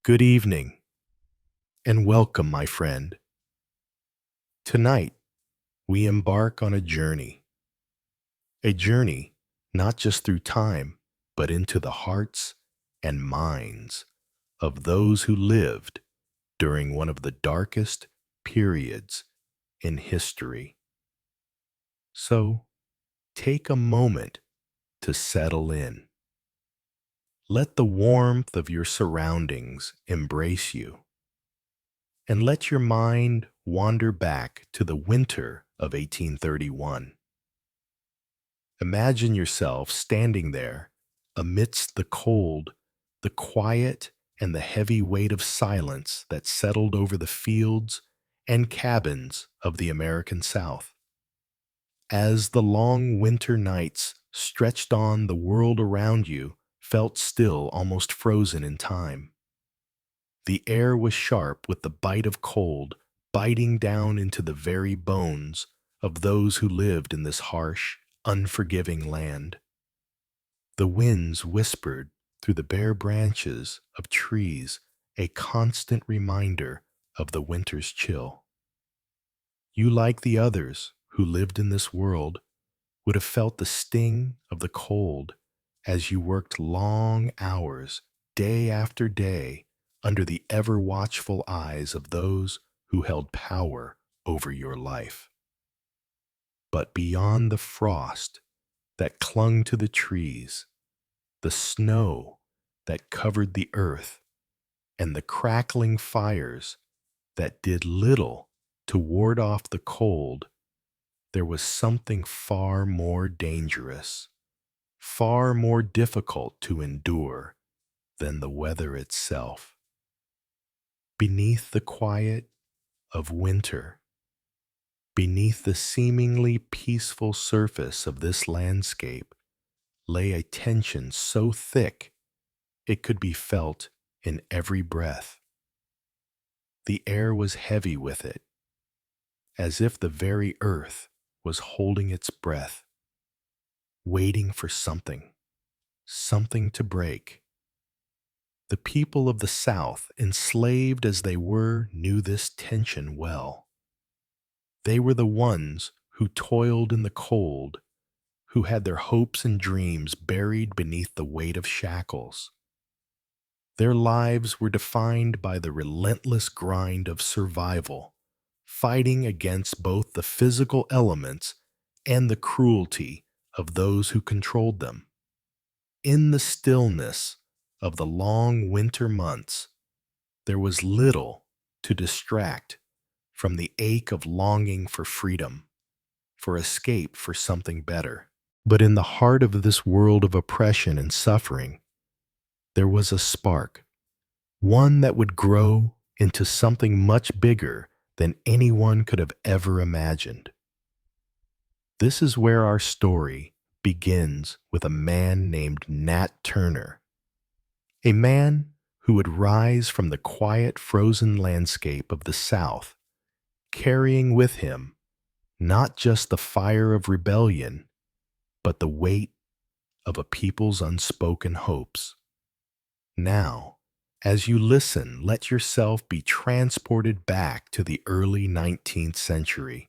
Good evening, and welcome, my friend. Tonight, we embark on a journey not just through time, but into the hearts and minds of those who lived during one of the darkest periods in history. So, take a moment to settle in. Let the warmth of your surroundings embrace you, and let your mind wander back to the winter of 1831. Imagine yourself standing there amidst the cold, the quiet, and the heavy weight of silence that settled over the fields and cabins of the American South. As the long winter nights stretched on, the world around you felt still, almost frozen in time. The air was sharp with the bite of cold, biting down into the very bones of those who lived in this harsh, unforgiving land. The winds whispered through the bare branches of trees, a constant reminder of the winter's chill. You, like the others who lived in this world, would have felt the sting of the cold as you worked long hours, day after day, under the ever watchful eyes of those who held power over your life. But beyond the frost that clung to the trees, the snow that covered the earth, and the crackling fires that did little to ward off the cold, there was something far more dangerous, far more difficult to endure than the weather itself. Beneath the quiet of winter, beneath the seemingly peaceful surface of this landscape, lay a tension so thick it could be felt in every breath. The air was heavy with it, as if the very earth was holding its breath, waiting for something to break. The people of the South, enslaved as they were, knew this tension well. They were the ones who toiled in the cold, who had their hopes and dreams buried beneath the weight of shackles. Their lives were defined by the relentless grind of survival, fighting against both the physical elements and the cruelty of those who controlled them. In the stillness of the long winter months, there was little to distract from the ache of longing for freedom, for escape, for something better. But in the heart of this world of oppression and suffering, there was a spark, one that would grow into something much bigger than anyone could have ever imagined. This is where our story begins, with a man named Nat Turner, a man who would rise from the quiet, frozen landscape of the South, carrying with him not just the fire of rebellion, but the weight of a people's unspoken hopes. Now, as you listen, let yourself be transported back to the early 19th century.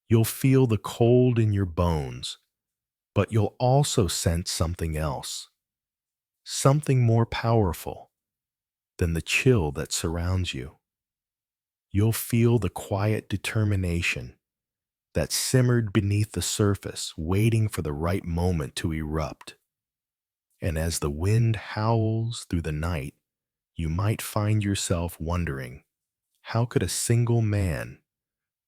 You'll feel the cold in your bones, but you'll also sense something else, something more powerful than the chill that surrounds you. You'll feel the quiet determination that simmered beneath the surface, waiting for the right moment to erupt. And as the wind howls through the night, you might find yourself wondering, how could a single man,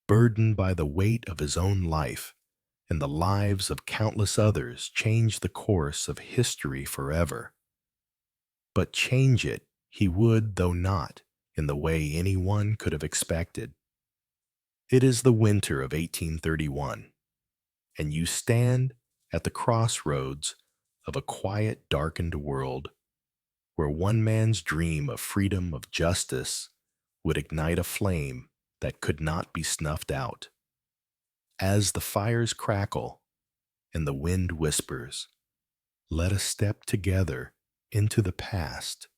burdened by the weight of his own life and the lives of countless others, change the course of history forever? But change it he would, though not in the way anyone could have expected. It is the winter of 1831, and you stand at the crossroads of a quiet, darkened world where one man's dream of freedom, of justice, would ignite a flame that could not be snuffed out. As the fires crackle and the wind whispers, let us step together into the past,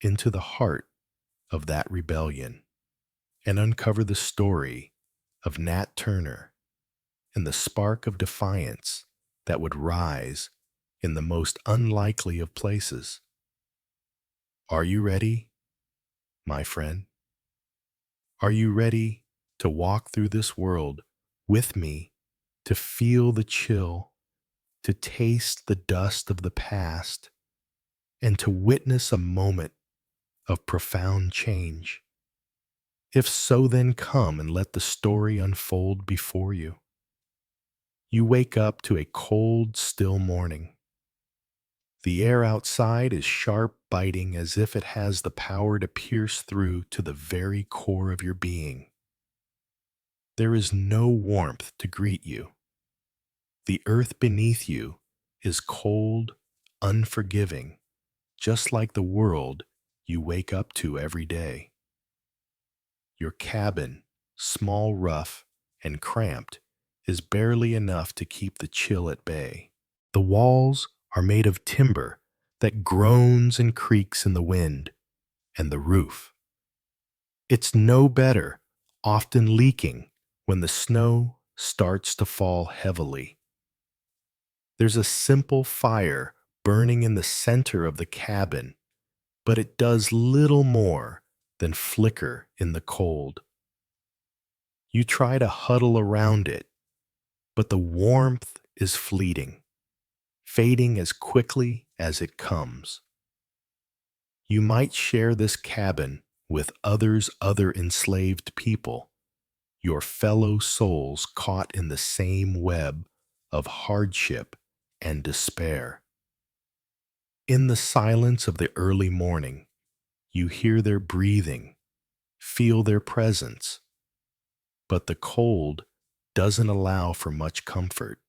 into the heart of that rebellion and uncover the story of Nat Turner and the spark of defiance that would rise in the most unlikely of places. Are you ready, my friend? Are you ready to walk through this world with me, to feel the chill, to taste the dust of the past, and to witness a moment of profound change? If so, then come and let the story unfold before you. You wake up to a cold, still morning. The air outside is sharp, biting, as if it has the power to pierce through to the very core of your being. There is no warmth to greet you. The earth beneath you is cold, unforgiving, just like the world you wake up to every day. Your cabin, small, rough, and cramped, is barely enough to keep the chill at bay. The walls are made of timber that groans and creaks in the wind, and the roof. It's no better, often leaking when the snow starts to fall heavily. There's a simple fire burning in the center of the cabin, but it does little more than flicker in the cold. You try to huddle around it, but the warmth is fleeting, fading as quickly as it comes. You might share this cabin with other enslaved people, your fellow souls caught in the same web of hardship and despair. In the silence of the early morning, you hear their breathing, feel their presence, but the cold doesn't allow for much comfort.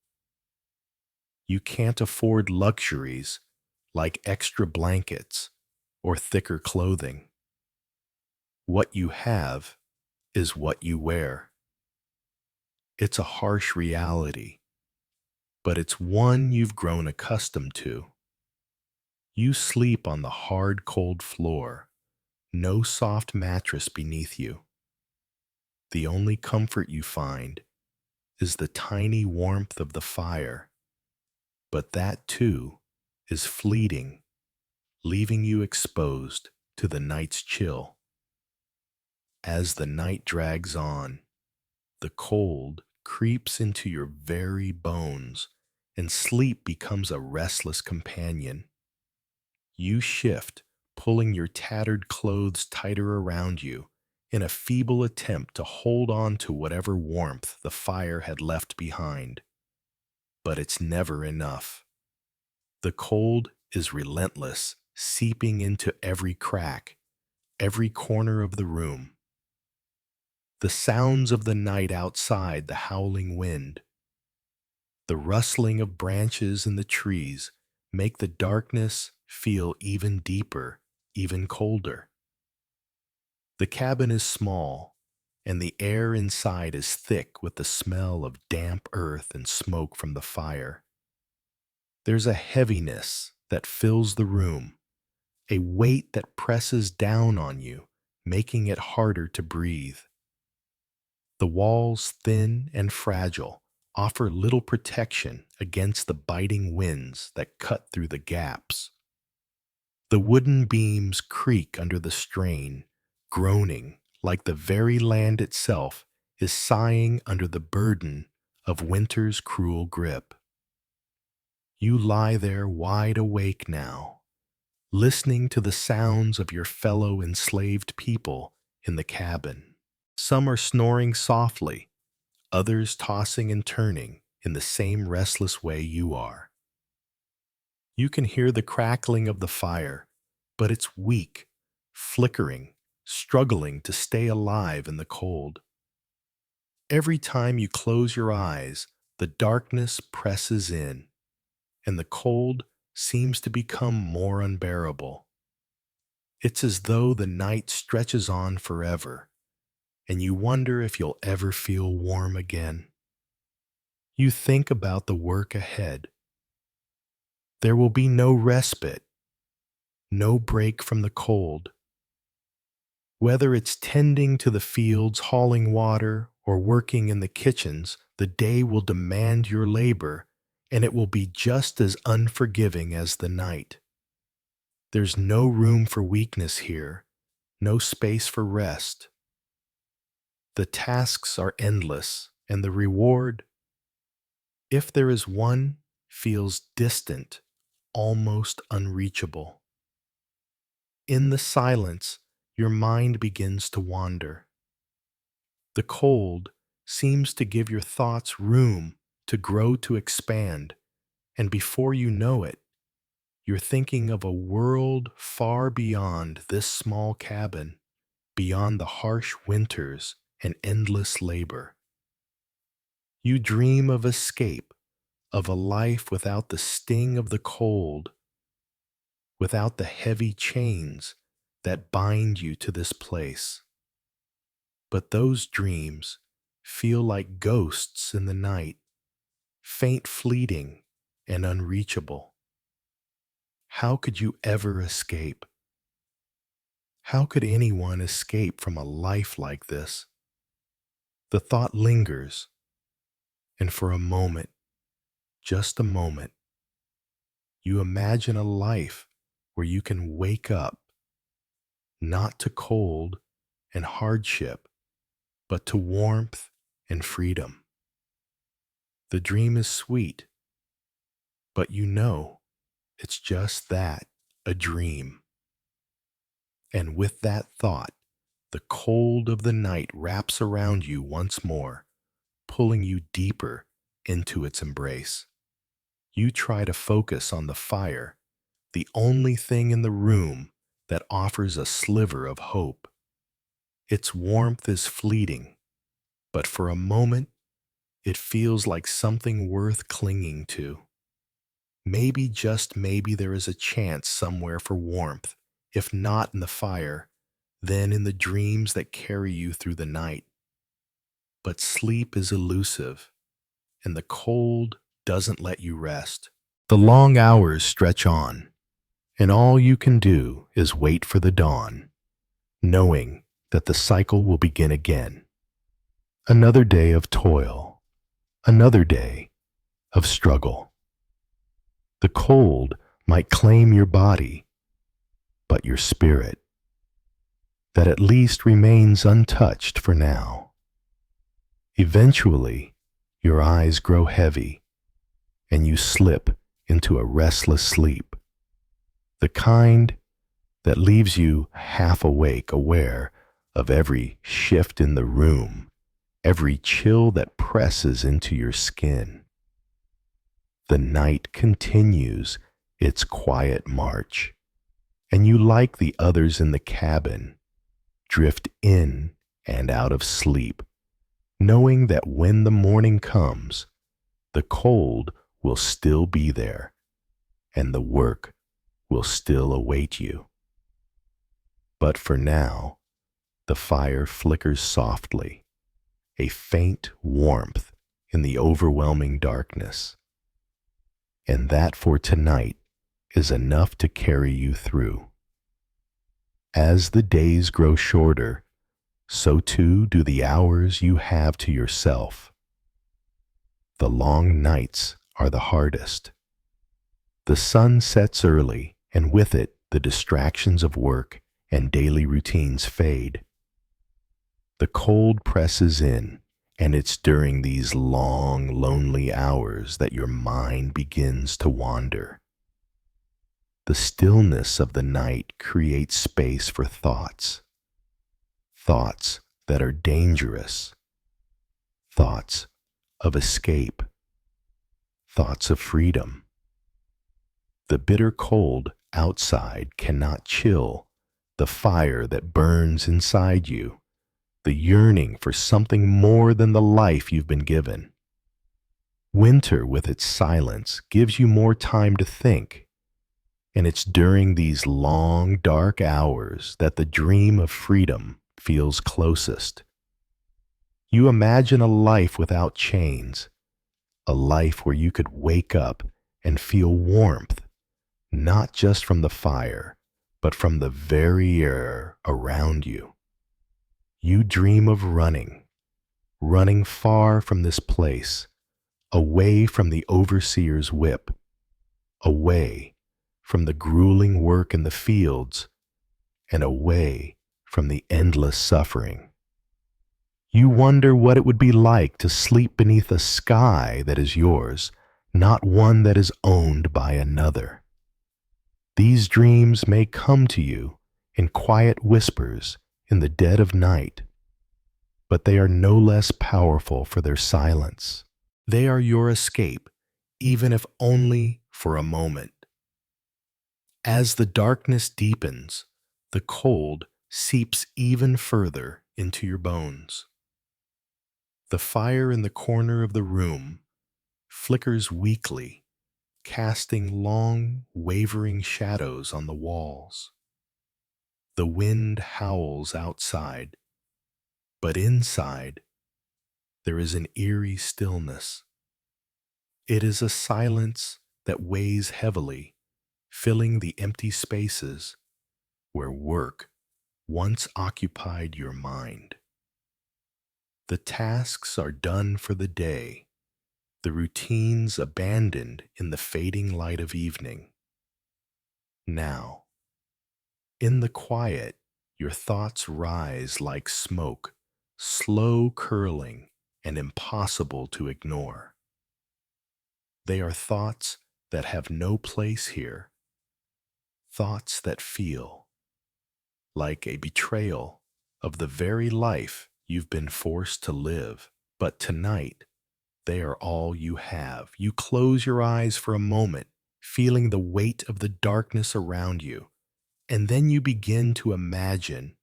You can't afford luxuries like extra blankets or thicker clothing. What you have is what you wear. It's a harsh reality, but it's one you've grown accustomed to. You sleep on the hard, cold floor, no soft mattress beneath you. The only comfort you find is the tiny warmth of the fire, but that too is fleeting, leaving you exposed to the night's chill. As the night drags on, the cold creeps into your very bones, and sleep becomes a restless companion. You shift, pulling your tattered clothes tighter around you in a feeble attempt to hold on to whatever warmth the fire had left behind. But it's never enough. The cold is relentless, seeping into every crack, every corner of the room. The sounds of the night outside, the howling wind, the rustling of branches in the trees, make the darkness feel even deeper, even colder. The cabin is small, and the air inside is thick with the smell of damp earth and smoke from the fire. There's a heaviness that fills the room, a weight that presses down on you, making it harder to breathe. The walls, thin and fragile, offer little protection against the biting winds that cut through the gaps. The wooden beams creak under the strain, groaning like the very land itself is sighing under the burden of winter's cruel grip. You lie there wide awake now, listening to the sounds of your fellow enslaved people in the cabin. Some are snoring softly, others tossing and turning in the same restless way you are. You can hear the crackling of the fire, but it's weak, flickering, struggling to stay alive in the cold. Every time you close your eyes, the darkness presses in, and the cold seems to become more unbearable. It's as though the night stretches on forever, and you wonder if you'll ever feel warm again. You think about the work ahead. There will be no respite, no break from the cold. Whether it's tending to the fields, hauling water, or working in the kitchens, the day will demand your labor, and it will be just as unforgiving as the night. There's no room for weakness here, no space for rest. The tasks are endless, and the reward, if there is one, feels distant, almost unreachable. In the silence, your mind begins to wander. The cold seems to give your thoughts room to grow, to expand, and before you know it, you're thinking of a world far beyond this small cabin, beyond the harsh winters and endless labor. You dream of escape, of a life without the sting of the cold, without the heavy chains that bind you to this place. But those dreams feel like ghosts in the night, faint, fleeting, and unreachable. How could you ever escape? How could anyone escape from a life like this? The thought lingers, and for a moment, just a moment, you imagine a life where you can wake up, not to cold and hardship, but to warmth and freedom. The dream is sweet, but you know it's just that, a dream. And with that thought, the cold of the night wraps around you once more, pulling you deeper into its embrace. You try to focus on the fire, the only thing in the room that offers a sliver of hope. Its warmth is fleeting, but for a moment, it feels like something worth clinging to. Maybe, just maybe, there is a chance somewhere for warmth, if not in the fire, then in the dreams that carry you through the night. But sleep is elusive, and the cold doesn't let you rest. The long hours stretch on, and all you can do is wait for the dawn, knowing that the cycle will begin again. Another day of toil, another day of struggle. The cold might claim your body, but your spirit, that at least remains untouched for now. Eventually, your eyes grow heavy, and you slip into a restless sleep, the kind that leaves you half awake, aware of every shift in the room, every chill that presses into your skin. The night continues its quiet march, and you, like the others in the cabin, drift in and out of sleep, knowing that when the morning comes, the cold will still be there, and the work will still await you. But for now, the fire flickers softly, a faint warmth in the overwhelming darkness. And that for tonight is enough to carry you through. As the days grow shorter, so too do the hours you have to yourself. The long nights are the hardest. The sun sets early, and with it the distractions of work and daily routines fade. The cold presses in, and it's during these long, lonely hours that your mind begins to wander. The stillness of the night creates space for thoughts, thoughts that are dangerous, thoughts of escape, thoughts of freedom. The bitter cold outside cannot chill the fire that burns inside you, the yearning for something more than the life you've been given. Winter, with its silence, gives you more time to think, and it's during these long, dark hours that the dream of freedom feels closest. You imagine a life without chains, a life where you could wake up and feel warmth, not just from the fire, but from the very air around you. You dream of running, running far from this place, away from the overseer's whip, away from the grueling work in the fields, and away from the endless suffering. You wonder what it would be like to sleep beneath a sky that is yours, not one that is owned by another. These dreams may come to you in quiet whispers in the dead of night, but they are no less powerful for their silence. They are your escape, even if only for a moment. As the darkness deepens, the cold seeps even further into your bones. The fire in the corner of the room flickers weakly, casting long, wavering shadows on the walls. The wind howls outside, but inside there is an eerie stillness. It is a silence that weighs heavily, filling the empty spaces where work once occupied your mind. The tasks are done for the day, the routines abandoned in the fading light of evening. Now, in the quiet, your thoughts rise like smoke, slow curling and impossible to ignore. They are thoughts that have no place here, thoughts that feel like a betrayal of the very life you've been forced to live. But tonight, they are all you have. You close your eyes for a moment, feeling the weight of the darkness around you, and then you begin to imagine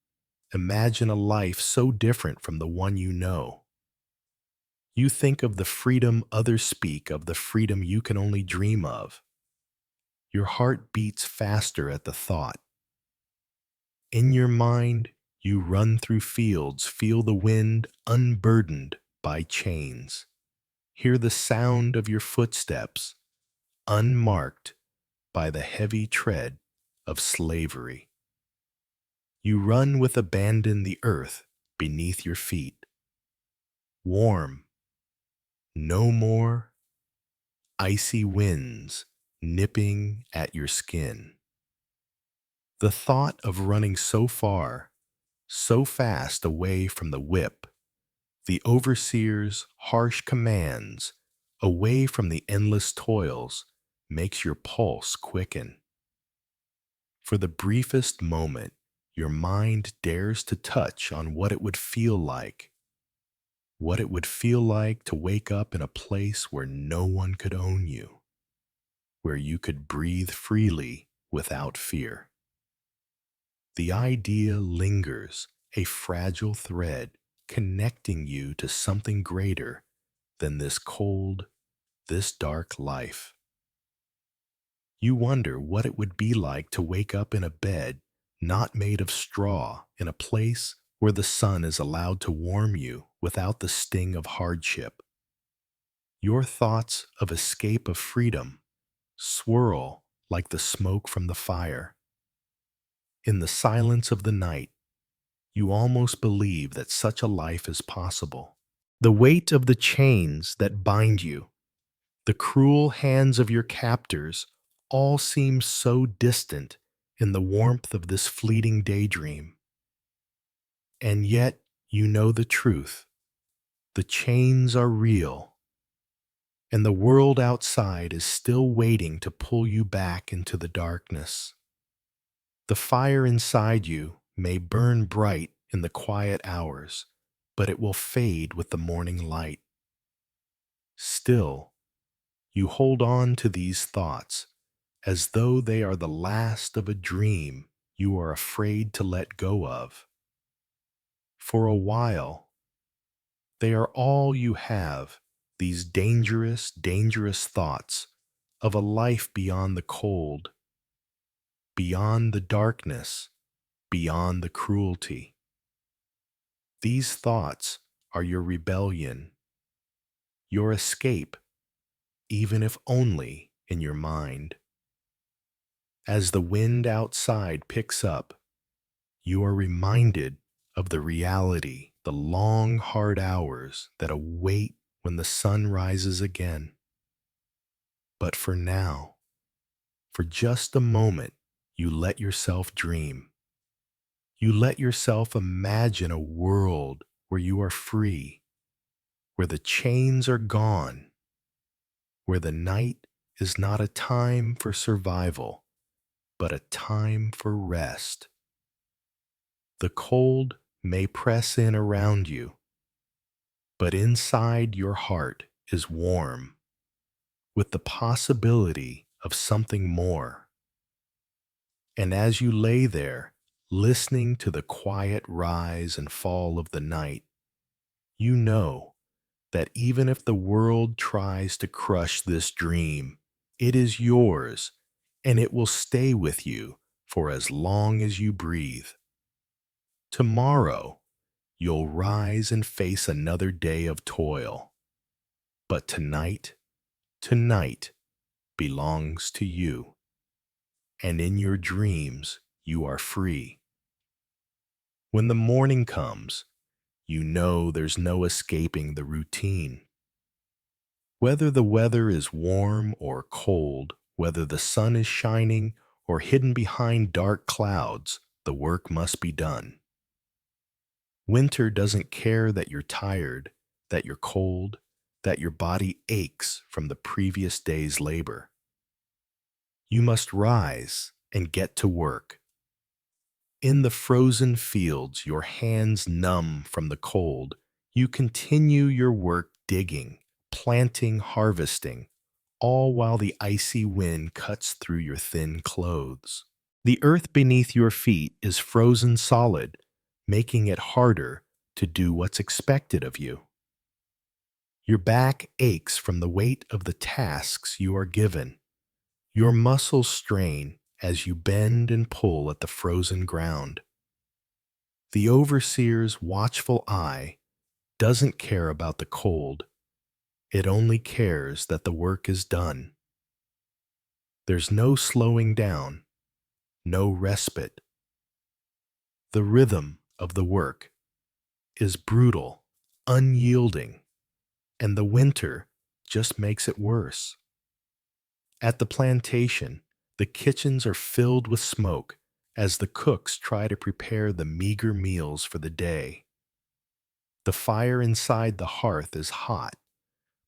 a life so different from the one you know. You think of the freedom others speak of, the freedom you can only dream of. Your heart beats faster at the thought. In your mind, you run through fields, feel the wind unburdened by chains. Hear the sound of your footsteps, unmarked by the heavy tread of slavery. You run with abandon the earth beneath your feet. Warm, no more icy winds nipping at your skin. The thought of running so far, so fast away from the whip, the overseer's harsh commands, away from the endless toils, makes your pulse quicken. For the briefest moment, your mind dares to touch on what it would feel like. What it would feel like to wake up in a place where no one could own you, where you could breathe freely without fear. The idea lingers, a fragile thread connecting you to something greater than this cold, this dark life. You wonder what it would be like to wake up in a bed not made of straw, in a place where the sun is allowed to warm you without the sting of hardship. Your thoughts of escape, of freedom, swirl like the smoke from the fire. In the silence of the night, you almost believe that such a life is possible. The weight of the chains that bind you, the cruel hands of your captors, all seem so distant in the warmth of this fleeting daydream. And yet you know the truth. The chains are real, and the world outside is still waiting to pull you back into the darkness. The fire inside you may burn bright in the quiet hours, but it will fade with the morning light. Still, you hold on to these thoughts as though they are the last of a dream you are afraid to let go of. For a while, they are all you have, these dangerous, dangerous thoughts of a life beyond the cold, beyond the darkness, beyond the cruelty. These thoughts are your rebellion, your escape, even if only in your mind. As the wind outside picks up, you are reminded of the reality, the long, hard hours that await when the sun rises again. But for now, for just a moment, you let yourself dream. You let yourself imagine a world where you are free, where the chains are gone, where the night is not a time for survival, but a time for rest. The cold may press in around you, but inside your heart is warm, with the possibility of something more. And as you lay there, listening to the quiet rise and fall of the night, you know that even if the world tries to crush this dream, it is yours, and it will stay with you for as long as you breathe. Tomorrow, you'll rise and face another day of toil. But tonight belongs to you, and in your dreams you are free. When the morning comes, you know there's no escaping the routine. Whether the weather is warm or cold, whether the sun is shining or hidden behind dark clouds, the work must be done. Winter doesn't care that you're tired, that you're cold, that your body aches from the previous day's labor. You must rise and get to work. In the frozen fields, your hands numb from the cold, you continue your work digging, planting, harvesting, all while the icy wind cuts through your thin clothes. The earth beneath your feet is frozen solid, making it harder to do what's expected of you. Your back aches from the weight of the tasks you are given. Your muscles strain as you bend and pull at the frozen ground. The overseer's watchful eye doesn't care about the cold. It only cares that the work is done. There's no slowing down, no respite. The rhythm of the work is brutal, unyielding, and the winter just makes it worse. At the plantation, the kitchens are filled with smoke as the cooks try to prepare the meager meals for the day. The fire inside the hearth is hot,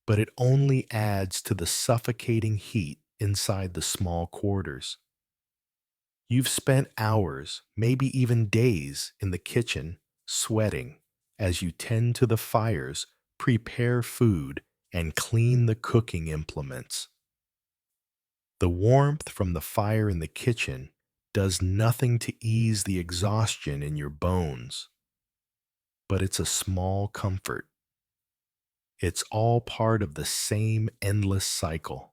but it only adds to the suffocating heat inside the small quarters. You've spent hours, maybe even days, in the kitchen, sweating as you tend to the fires, prepare food, and clean the cooking implements. The warmth from the fire in the kitchen does nothing to ease the exhaustion in your bones, but it's a small comfort. It's all part of the same endless cycle.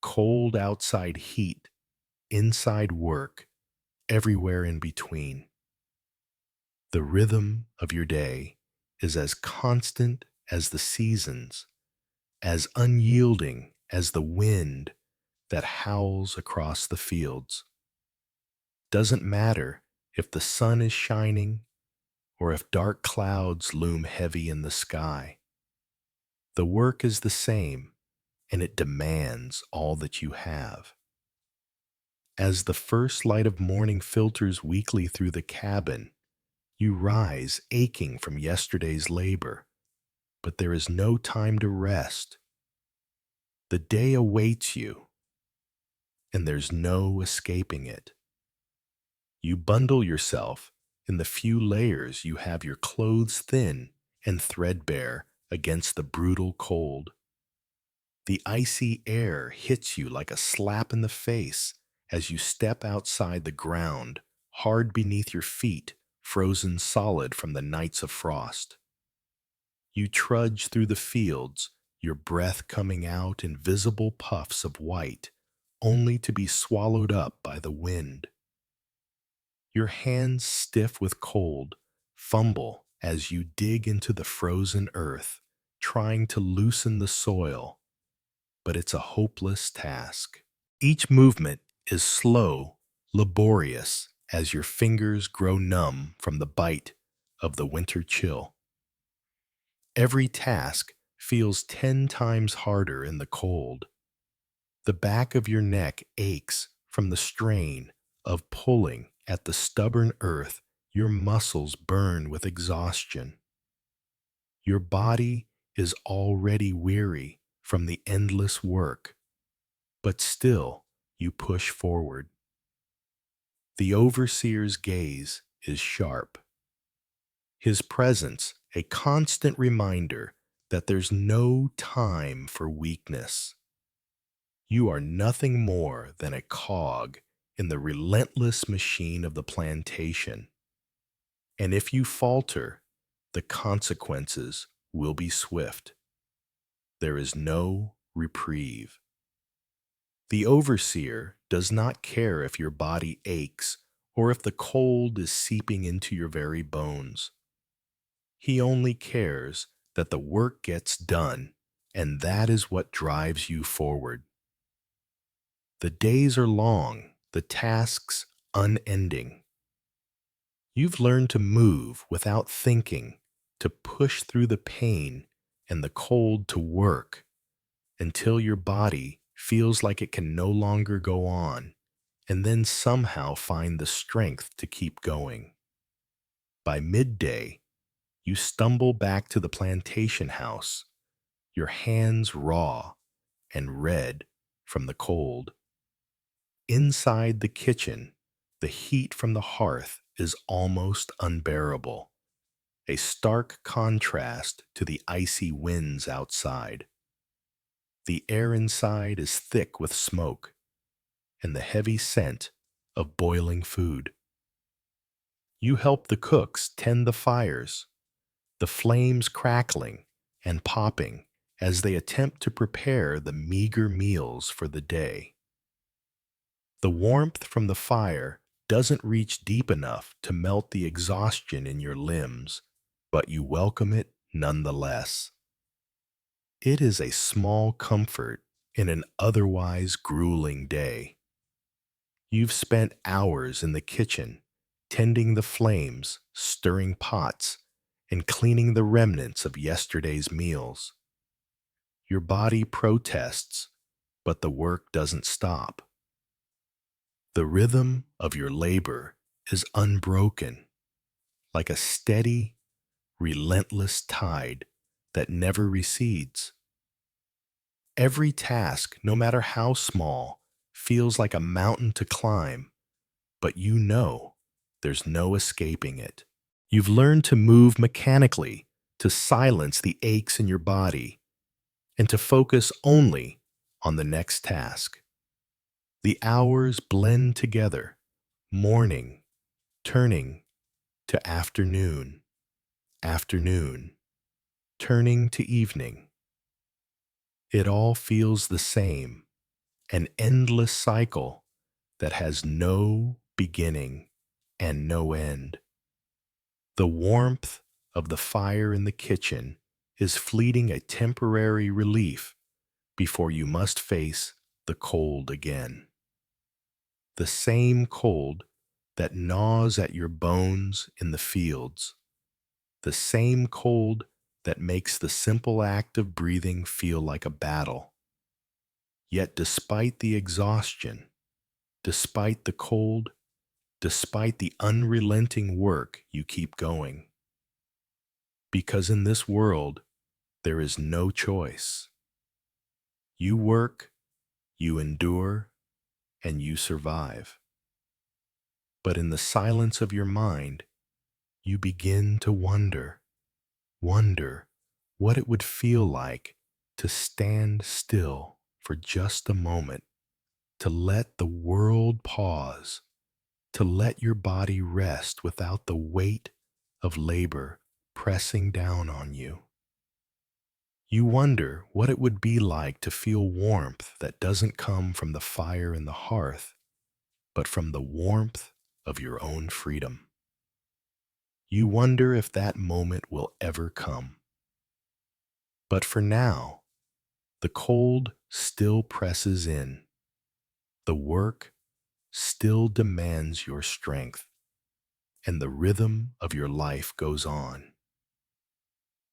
Cold outside heat, inside work, everywhere in between. The rhythm of your day is as constant as the seasons, as unyielding as the wind that howls across the fields. Doesn't matter if the sun is shining or if dark clouds loom heavy in the sky. The work is the same, and it demands all that you have. As the first light of morning filters weakly through the cabin, you rise aching from yesterday's labor, but there is no time to rest. The day awaits you, and there's no escaping it. You bundle yourself in the few layers you have, your clothes thin and threadbare against the brutal cold. The icy air hits you like a slap in the face as you step outside the ground, hard beneath your feet, frozen solid from the nights of frost. You trudge through the fields, your breath coming out in visible puffs of white, only to be swallowed up by the wind. Your hands, stiff with cold, fumble as you dig into the frozen earth, trying to loosen the soil, but it's a hopeless task. Each movement is slow, laborious as your fingers grow numb from the bite of the winter chill. Every task feels 10 times harder in the cold. The back of your neck aches from the strain of pulling at the stubborn earth. Your muscles burn with exhaustion. Your body is already weary from the endless work, but still you push forward. The overseer's gaze is sharp, his presence a constant reminder that there's no time for weakness. You are nothing more than a cog in the relentless machine of the plantation. And if you falter, the consequences will be swift. There is no reprieve. The overseer does not care if your body aches or if the cold is seeping into your very bones. He only cares that the work gets done, and that is what drives you forward. The days are long, the tasks unending. You've learned to move without thinking, to push through the pain and the cold to work until your body feels like it can no longer go on, and then somehow find the strength to keep going. By midday, you stumble back to the plantation house, your hands raw and red from the cold. Inside the kitchen, the heat from the hearth is almost unbearable, a stark contrast to the icy winds outside. The air inside is thick with smoke and the heavy scent of boiling food. You help the cooks tend the fires, the flames crackling and popping as they attempt to prepare the meager meals for the day. The warmth from the fire doesn't reach deep enough to melt the exhaustion in your limbs, but you welcome it nonetheless. It is a small comfort in an otherwise grueling day. You've spent hours in the kitchen, tending the flames, stirring pots, and cleaning the remnants of yesterday's meals. Your body protests, but the work doesn't stop. The rhythm of your labor is unbroken, like a steady, relentless tide that never recedes. Every task, no matter how small, feels like a mountain to climb, but you know there's no escaping it. You've learned to move mechanically, to silence the aches in your body, and to focus only on the next task. The hours blend together, morning turning to afternoon, afternoon turning to evening. It all feels the same, an endless cycle that has no beginning and no end. The warmth of the fire in the kitchen is fleeting, a temporary relief before you must face the cold again. The same cold that gnaws at your bones in the fields, the same cold that makes the simple act of breathing feel like a battle. Yet despite the exhaustion, despite the cold, despite the unrelenting work, you keep going. Because in this world, there is no choice. You work, you endure, and you survive. But in the silence of your mind, you begin to wonder what it would feel like to stand still for just a moment, to let the world pause, to let your body rest without the weight of labor pressing down on you. You wonder what it would be like to feel warmth that doesn't come from the fire in the hearth, but from the warmth of your own freedom. You wonder if that moment will ever come. But for now, the cold still presses in. The work still demands your strength, and the rhythm of your life goes on.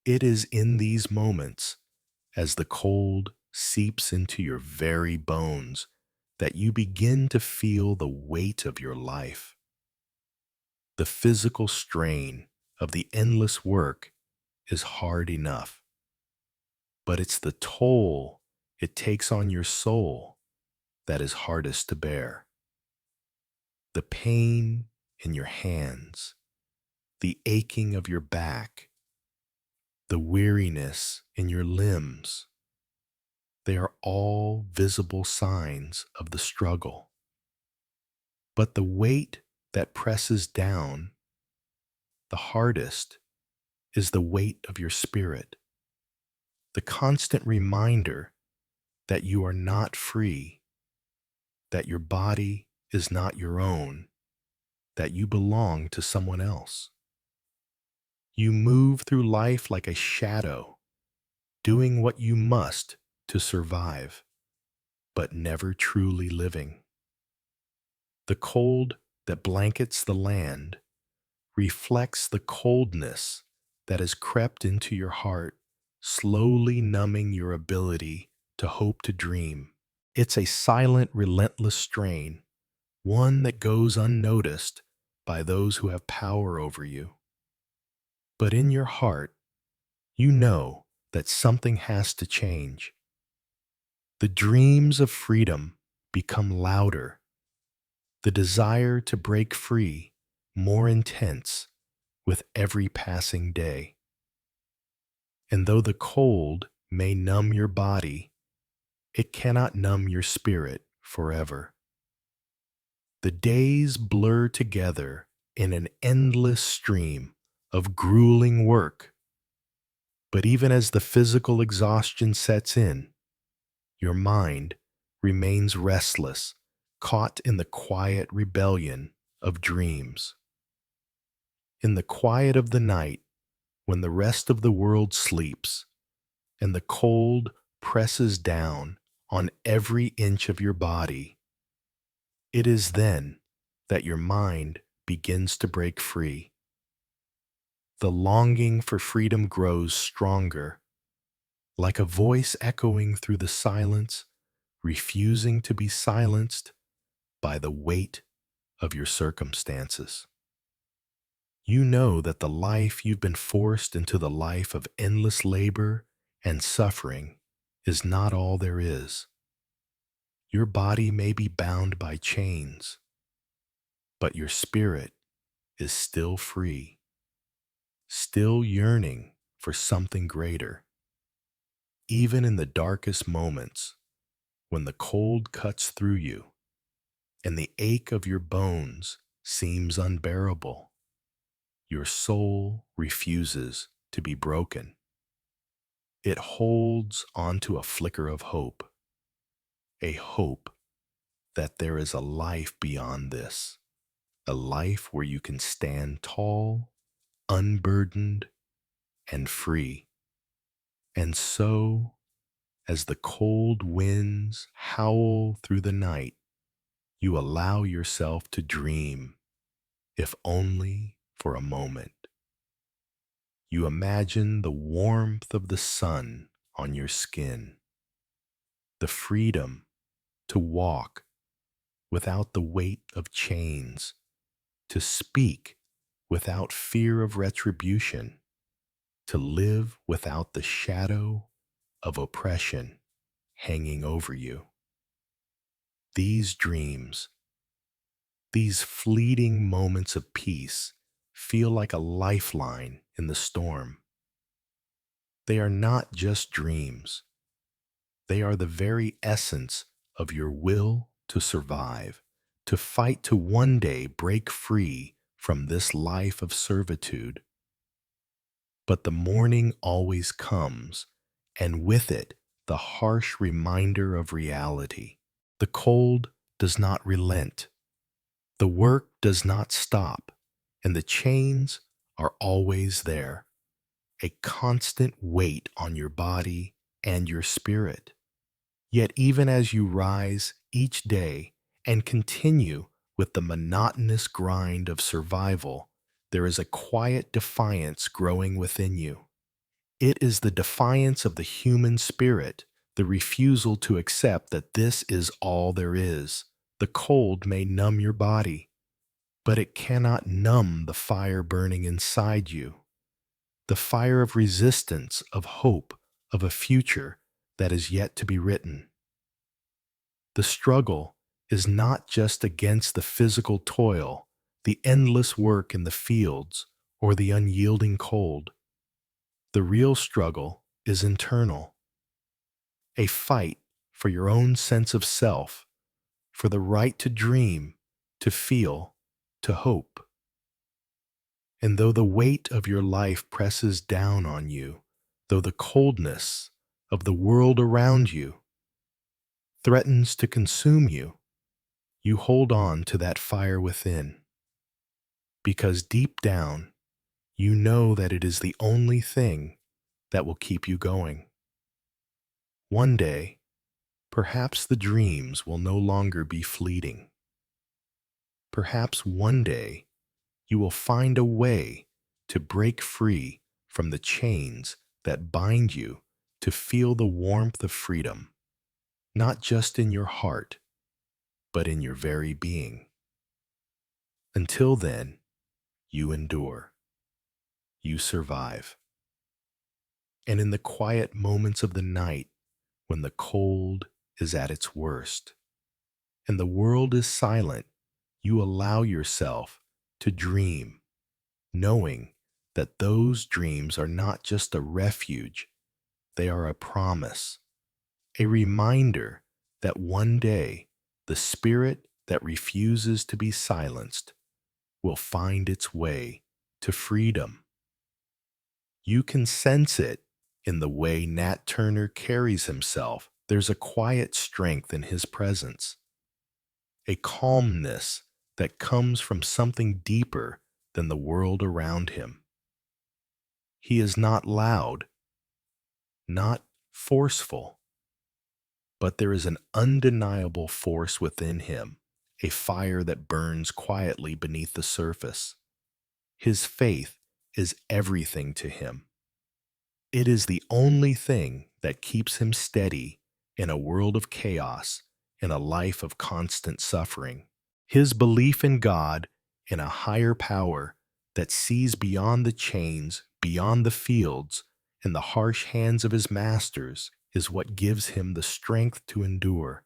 It is in these moments, as the cold seeps into your very bones, that you begin to feel the weight of your life. The physical strain of the endless work is hard enough, but it's the toll it takes on your soul that is hardest to bear. The pain in your hands, the aching of your back, the weariness in your limbs, they are all visible signs of the struggle. But the weight that presses down the hardest is the weight of your spirit, the constant reminder that you are not free, that your body is not your own, that you belong to someone else. You move through life like a shadow, doing what you must to survive, but never truly living. The cold that blankets the land reflects the coldness that has crept into your heart, slowly numbing your ability to hope to dream. It's a silent, relentless strain, one that goes unnoticed by those who have power over you. But in your heart, you know that something has to change. The dreams of freedom become louder, the desire to break free more intense with every passing day. And though the cold may numb your body, it cannot numb your spirit forever. The days blur together in an endless stream of grueling work. But even as the physical exhaustion sets in, your mind remains restless, caught in the quiet rebellion of dreams. In the quiet of the night, when the rest of the world sleeps, and the cold presses down on every inch of your body, it is then that your mind begins to break free. The longing for freedom grows stronger, like a voice echoing through the silence, refusing to be silenced by the weight of your circumstances. You know that the life you've been forced into, the life of endless labor and suffering, is not all there is. Your body may be bound by chains, but your spirit is still free, still yearning for something greater. Even in the darkest moments, when the cold cuts through you and the ache of your bones seems unbearable, your soul refuses to be broken. It holds onto a flicker of hope, a hope that there is a life beyond this, a life where you can stand tall, unburdened, and free. And so, as the cold winds howl through the night, you allow yourself to dream, if only for a moment. You imagine the warmth of the sun on your skin, the freedom to walk without the weight of chains, to speak without fear of retribution, to live without the shadow of oppression hanging over you. These dreams, these fleeting moments of peace, feel like a lifeline in the storm. They are not just dreams. They are the very essence of your will to survive, to fight to one day break free from this life of servitude. But the morning always comes, and with it, the harsh reminder of reality. The cold does not relent. The work does not stop, and the chains are always there, a constant weight on your body and your spirit. Yet even as you rise each day and continue with the monotonous grind of survival, there is a quiet defiance growing within you. It is the defiance of the human spirit, the refusal to accept that this is all there is. The cold may numb your body, but it cannot numb the fire burning inside you, the fire of resistance, of hope, of a future that is yet to be written. The struggle is not just against the physical toil, the endless work in the fields, or the unyielding cold. The real struggle is internal, a fight for your own sense of self, for the right to dream, to feel, to hope. And though the weight of your life presses down on you, though the coldness of the world around you threatens to consume you, you hold on to that fire within, because deep down, you know that it is the only thing that will keep you going. One day, perhaps the dreams will no longer be fleeting. Perhaps one day, you will find a way to break free from the chains that bind you to feel the warmth of freedom, not just in your heart, but in your very being. Until then, you endure, you survive. And in the quiet moments of the night, when the cold is at its worst and the world is silent, you allow yourself to dream, knowing that those dreams are not just a refuge, they are a promise, a reminder that one day the spirit that refuses to be silenced will find its way to freedom. You can sense it in the way Nat Turner carries himself. There's a quiet strength in his presence, a calmness that comes from something deeper than the world around him. He is not loud, not forceful, but there is an undeniable force within him, a fire that burns quietly beneath the surface. His faith is everything to him. It is the only thing that keeps him steady in a world of chaos, in a life of constant suffering. His belief in God, in a higher power that sees beyond the chains, beyond the fields, and the harsh hands of his masters, is what gives him the strength to endure.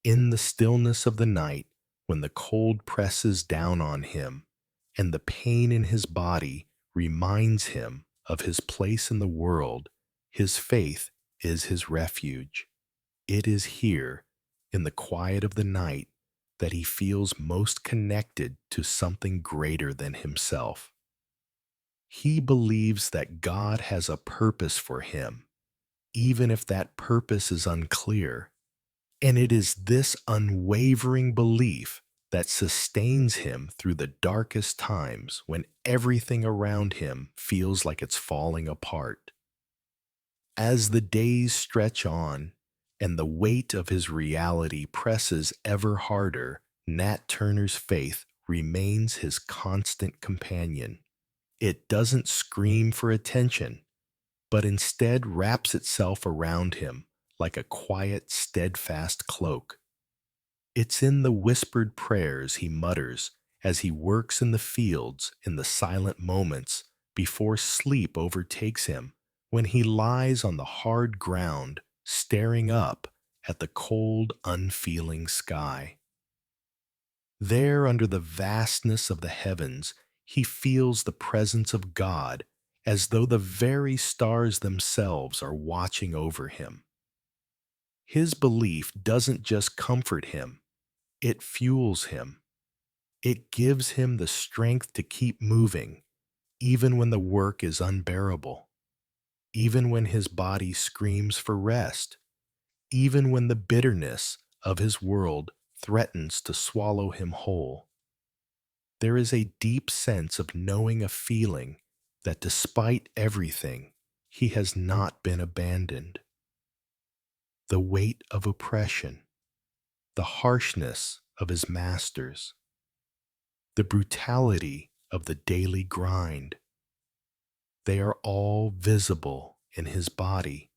In the stillness of the night, when the cold presses down on him, and the pain in his body reminds him of his place in the world, his faith is his refuge. It is here, in the quiet of the night, that he feels most connected to something greater than himself. He believes that God has a purpose for him, even if that purpose is unclear. And it is this unwavering belief that sustains him through the darkest times when everything around him feels like it's falling apart. As the days stretch on and the weight of his reality presses ever harder, Nat Turner's faith remains his constant companion. It doesn't scream for attention, but instead wraps itself around him like a quiet, steadfast cloak. It's in the whispered prayers he mutters as he works in the fields in the silent moments before sleep overtakes him, when he lies on the hard ground staring up at the cold, unfeeling sky. There, under the vastness of the heavens, he feels the presence of God, as though the very stars themselves are watching over him. His belief doesn't just comfort him, it fuels him. It gives him the strength to keep moving, even when the work is unbearable, even when his body screams for rest, even when the bitterness of his world threatens to swallow him whole. There is a deep sense of knowing, a feeling that despite everything, he has not been abandoned. The weight of oppression, the harshness of his masters, the brutality of the daily grind. They are all visible in his body,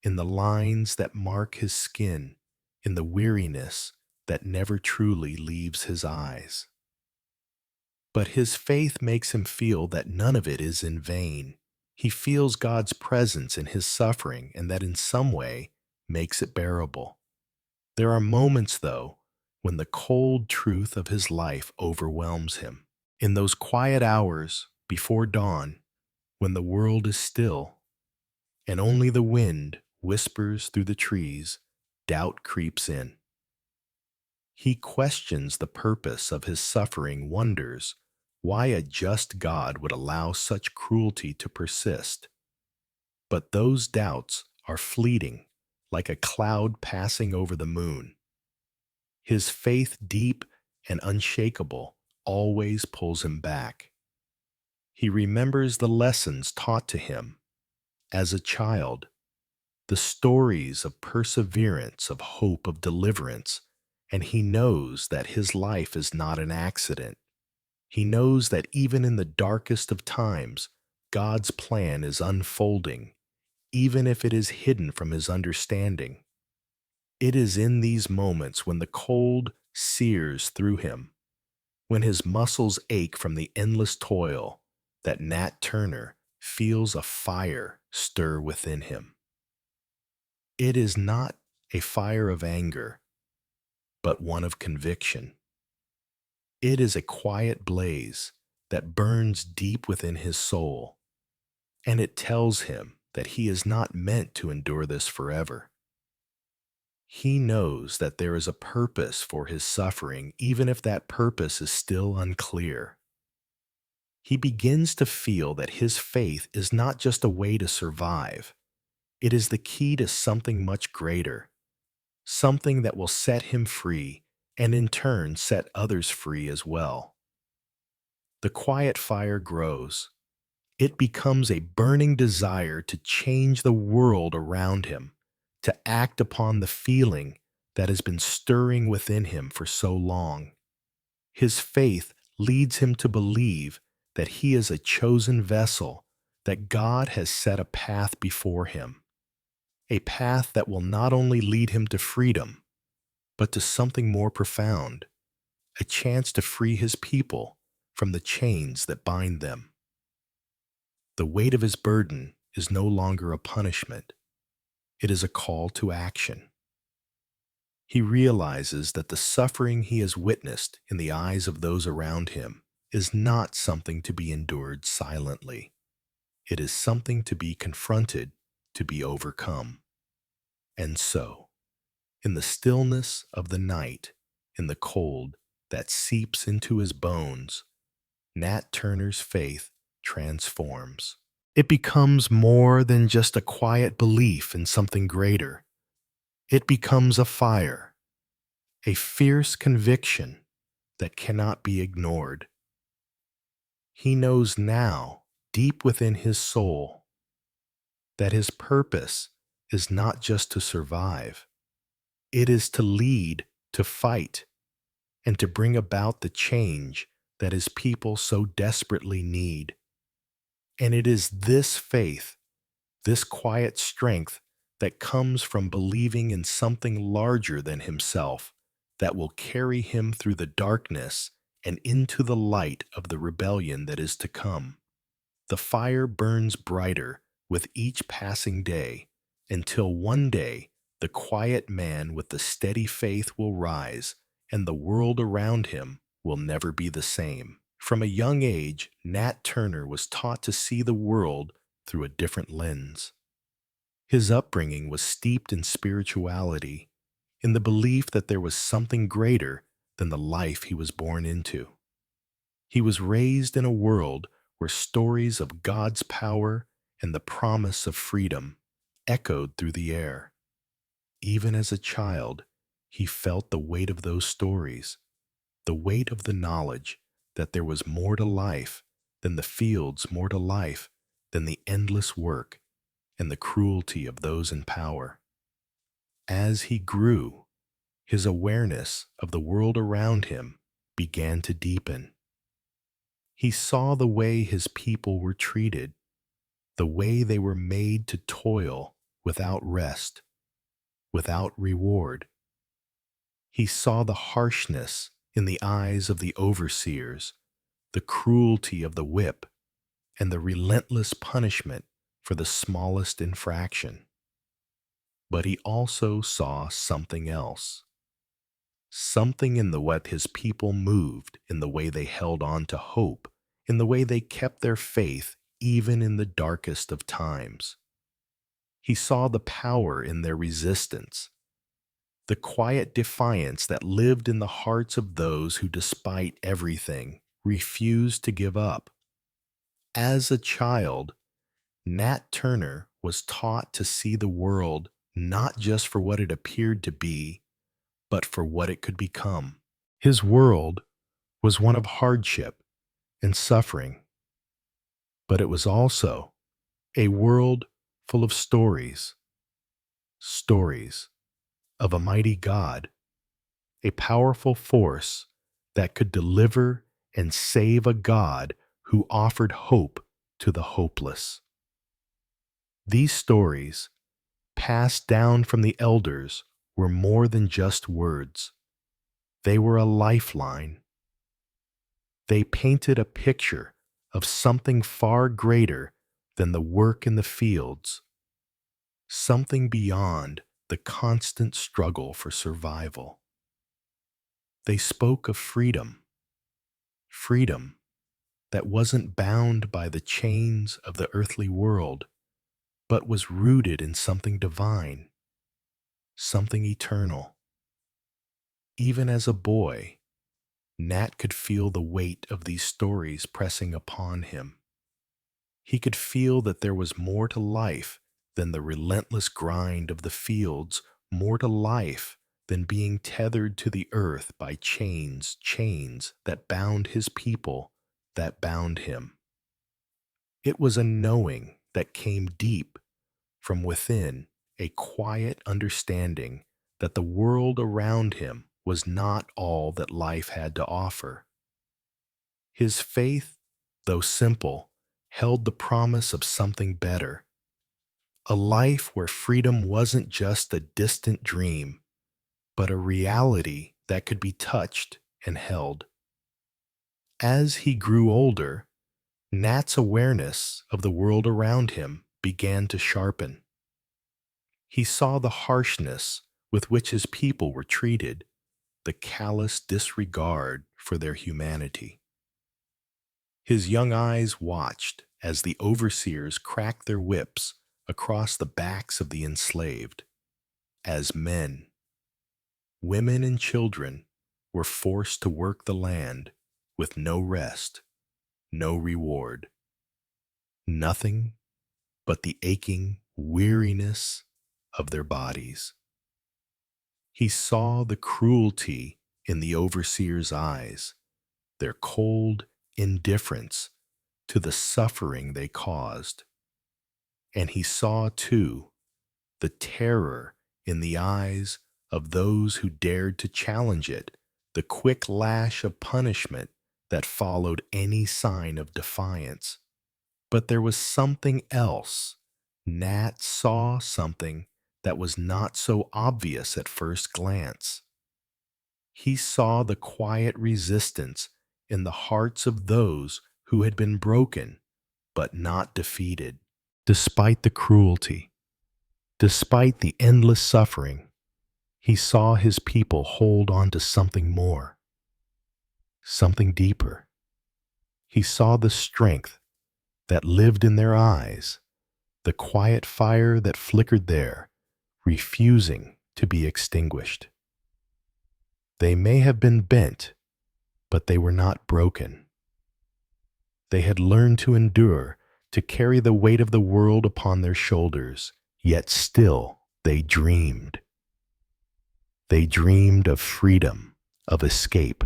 in the lines that mark his skin, in the weariness that never truly leaves his eyes. But his faith makes him feel that none of it is in vain. He feels God's presence in his suffering, and that in some way makes it bearable. There are moments, though, when the cold truth of his life overwhelms him. In those quiet hours before dawn, when the world is still and only the wind whispers through the trees, doubt creeps in. He questions the purpose of his suffering, wonders why a just God would allow such cruelty to persist. But those doubts are fleeting, like a cloud passing over the moon. His faith, deep and unshakable, always pulls him back. He remembers the lessons taught to him as a child, the stories of perseverance, of hope, of deliverance, and he knows that his life is not an accident. He knows that even in the darkest of times, God's plan is unfolding, even if it is hidden from his understanding. It is in these moments when the cold sears through him, when his muscles ache from the endless toil, that Nat Turner feels a fire stir within him. It is not a fire of anger, but one of conviction. It is a quiet blaze that burns deep within his soul, and it tells him that he is not meant to endure this forever. He knows that there is a purpose for his suffering, even if that purpose is still unclear. He begins to feel that his faith is not just a way to survive, it is the key to something much greater, something that will set him free and in turn set others free as well. The quiet fire grows. It becomes a burning desire to change the world around him, to act upon the feeling that has been stirring within him for so long. His faith leads him to believe that he is a chosen vessel, that God has set a path before him, a path that will not only lead him to freedom, but to something more profound, a chance to free his people from the chains that bind them. The weight of his burden is no longer a punishment. It is a call to action. He realizes that the suffering he has witnessed in the eyes of those around him is not something to be endured silently. It is something to be confronted, to be overcome. And so, in the stillness of the night, in the cold that seeps into his bones, Nat Turner's faith transforms. It becomes more than just a quiet belief in something greater. It becomes a fire, a fierce conviction that cannot be ignored. He knows now, deep within his soul, that his purpose is not just to survive. It is to lead, to fight, and to bring about the change that his people so desperately need. And it is this faith, this quiet strength that comes from believing in something larger than himself, that will carry him through the darkness and into the light of the rebellion that is to come. The fire burns brighter with each passing day, until one day the quiet man with the steady faith will rise, and the world around him will never be the same. From a young age, Nat Turner was taught to see the world through a different lens. His upbringing was steeped in spirituality, in the belief that there was something greater than the life he was born into. He was raised in a world where stories of God's power and the promise of freedom echoed through the air. Even as a child, he felt the weight of those stories, the weight of the knowledge that there was more to life than the fields, more to life than the endless work and the cruelty of those in power. As he grew, his awareness of the world around him began to deepen. He saw the way his people were treated, the way they were made to toil without rest, without reward. He saw the harshness in the eyes of the overseers, the cruelty of the whip, and the relentless punishment for the smallest infraction. But he also saw something else. Something in the what his people moved, in the way they held on to hope, in the way they kept their faith even in the darkest of times. He saw the power in their resistance, the quiet defiance that lived in the hearts of those who, despite everything, refused to give up. As a child, Nat Turner was taught to see the world not just for what it appeared to be, but for what it could become. His world was one of hardship and suffering, but it was also a world full of stories, stories of a mighty God, a powerful force that could deliver and save, a God who offered hope to the hopeless. These stories, passed down from the elders, were more than just words. They were a lifeline. They painted a picture of something far greater than the work in the fields, something beyond the constant struggle for survival. They spoke of freedom, freedom that wasn't bound by the chains of the earthly world, but was rooted in something divine, something eternal. Even as a boy, Nat could feel the weight of these stories pressing upon him. He could feel that there was more to life than the relentless grind of the fields, more to life than being tethered to the earth by chains, chains that bound his people, that bound him. It was a knowing that came deep from within, a quiet understanding that the world around him was not all that life had to offer. His faith, though simple, held the promise of something better, a life where freedom wasn't just a distant dream, but a reality that could be touched and held. As he grew older, Nat's awareness of the world around him began to sharpen. He saw the harshness with which his people were treated, the callous disregard for their humanity. His young eyes watched as the overseers cracked their whips across the backs of the enslaved, as men, women, and children were forced to work the land with no rest, no reward, nothing but the aching weariness of their bodies. He saw the cruelty in the overseers' eyes, their cold indifference to the suffering they caused. And he saw, too, the terror in the eyes of those who dared to challenge it, the quick lash of punishment that followed any sign of defiance. But there was something else. Nat saw something that was not so obvious at first glance. He saw the quiet resistance in the hearts of those who had been broken but not defeated. Despite the cruelty, despite the endless suffering, he saw his people hold on to something more, something deeper. He saw the strength that lived in their eyes, the quiet fire that flickered there, refusing to be extinguished. They may have been bent, but they were not broken. They had learned to endure, to carry the weight of the world upon their shoulders, yet still they dreamed. They dreamed of freedom, of escape,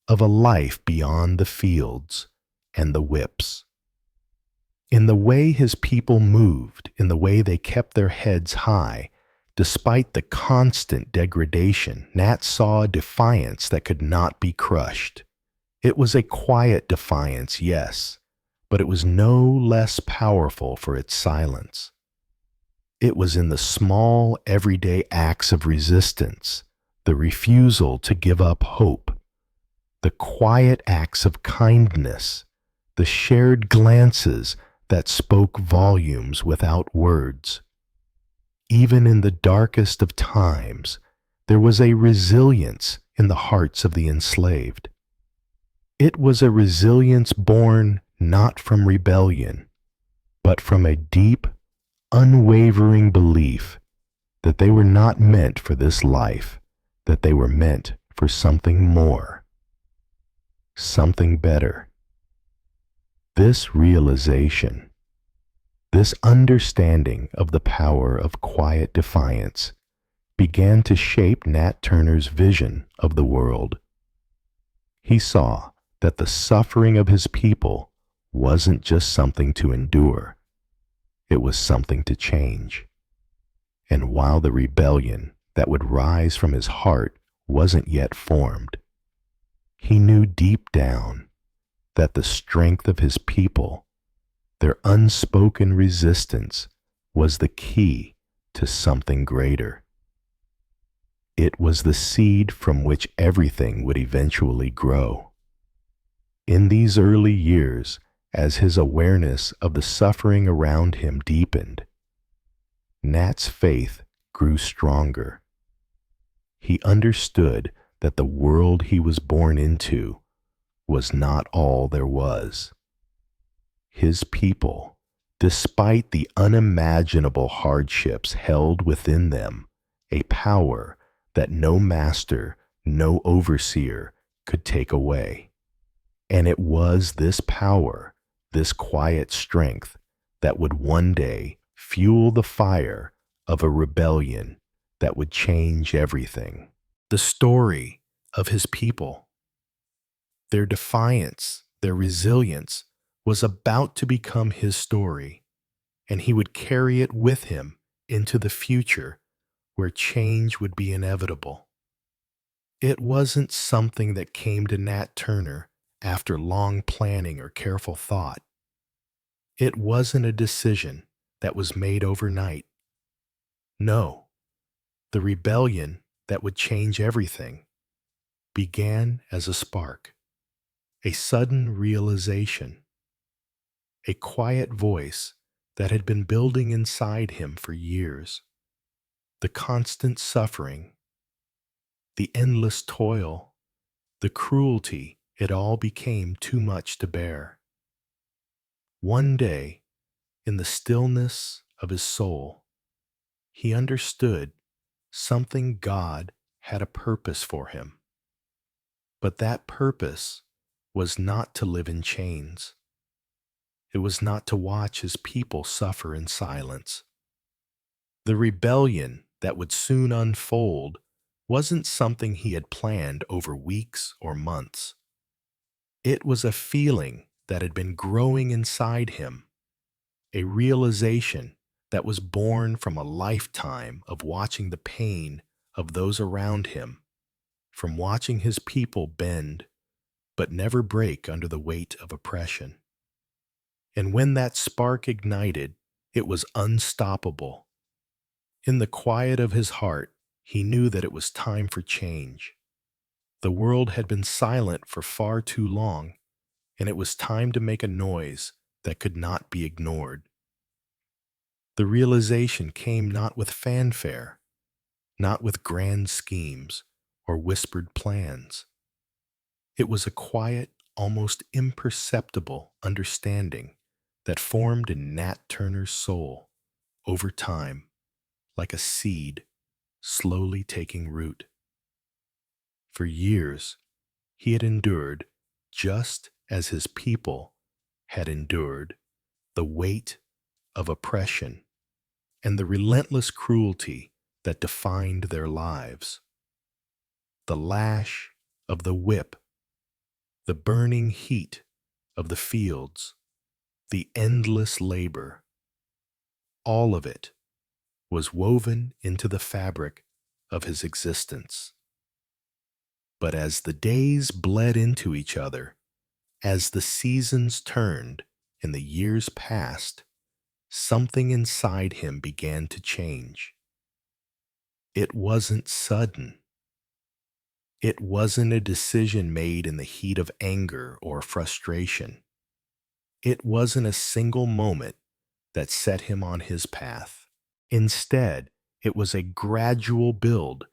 of a life beyond the fields and the whips. In the way his people moved, in the way they kept their heads high, despite the constant degradation, Nat saw a defiance that could not be crushed. It was a quiet defiance, yes, but it was no less powerful for its silence. It was in the small, everyday acts of resistance, the refusal to give up hope, the quiet acts of kindness, the shared glances that spoke volumes without words. Even in the darkest of times, there was a resilience in the hearts of the enslaved. It was a resilience born not from rebellion, but from a deep, unwavering belief that they were not meant for this life, that they were meant for something more, something better. This realization, this understanding of the power of quiet defiance began to shape Nat Turner's vision of the world. He saw that the suffering of his people wasn't just something to endure, it was something to change. And while the rebellion that would rise from his heart wasn't yet formed, he knew deep down that the strength of his people, their unspoken resistance, was the key to something greater. It was the seed from which everything would eventually grow. In these early years, as his awareness of the suffering around him deepened, Nat's faith grew stronger. He understood that the world he was born into was not all there was. His people, despite the unimaginable hardships, held within them a power that no master, no overseer could take away. And it was this power, this quiet strength, that would one day fuel the fire of a rebellion that would change everything. The story of his people, their defiance, their resilience, was about to become his story, and he would carry it with him into the future where change would be inevitable. It wasn't something that came to Nat Turner after long planning or careful thought. It wasn't a decision that was made overnight. No, the rebellion that would change everything began as a spark, a sudden realization, a quiet voice that had been building inside him for years. The constant suffering, the endless toil, the cruelty, it all became too much to bear. One day, in the stillness of his soul, he understood something God had a purpose for him. But that purpose was not to live in chains. It was not to watch his people suffer in silence. The rebellion that would soon unfold wasn't something he had planned over weeks or months. It was a feeling that had been growing inside him, a realization that was born from a lifetime of watching the pain of those around him, from watching his people bend but never break under the weight of oppression. And when that spark ignited, it was unstoppable. In the quiet of his heart, he knew that it was time for change. The world had been silent for far too long, and it was time to make a noise that could not be ignored. The realization came not with fanfare, not with grand schemes or whispered plans. It was a quiet, almost imperceptible understanding that formed in Nat Turner's soul over time, like a seed slowly taking root. For years, he had endured, just as his people had endured, the weight of oppression and the relentless cruelty that defined their lives. The lash of the whip, the burning heat of the fields, the endless labor, all of it was woven into the fabric of his existence. But as the days bled into each other, as the seasons turned and the years passed, something inside him began to change. It wasn't sudden. It wasn't a decision made in the heat of anger or frustration. It wasn't a single moment that set him on his path. Instead, it was a gradual build,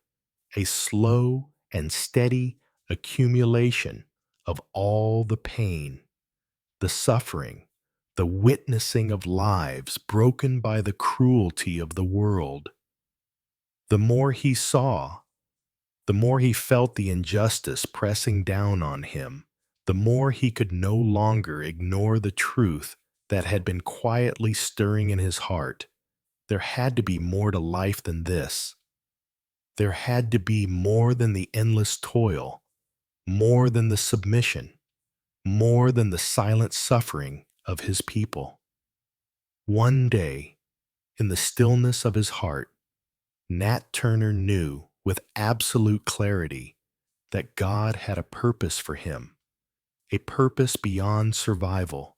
a slow and steady accumulation of all the pain, the suffering, the witnessing of lives broken by the cruelty of the world. The more he saw, the more he felt the injustice pressing down on him, the more he could no longer ignore the truth that had been quietly stirring in his heart. There had to be more to life than this. There had to be more than the endless toil, more than the submission, more than the silent suffering of his people. One day, in the stillness of his heart, Nat Turner knew with absolute clarity that God had a purpose for him, a purpose beyond survival,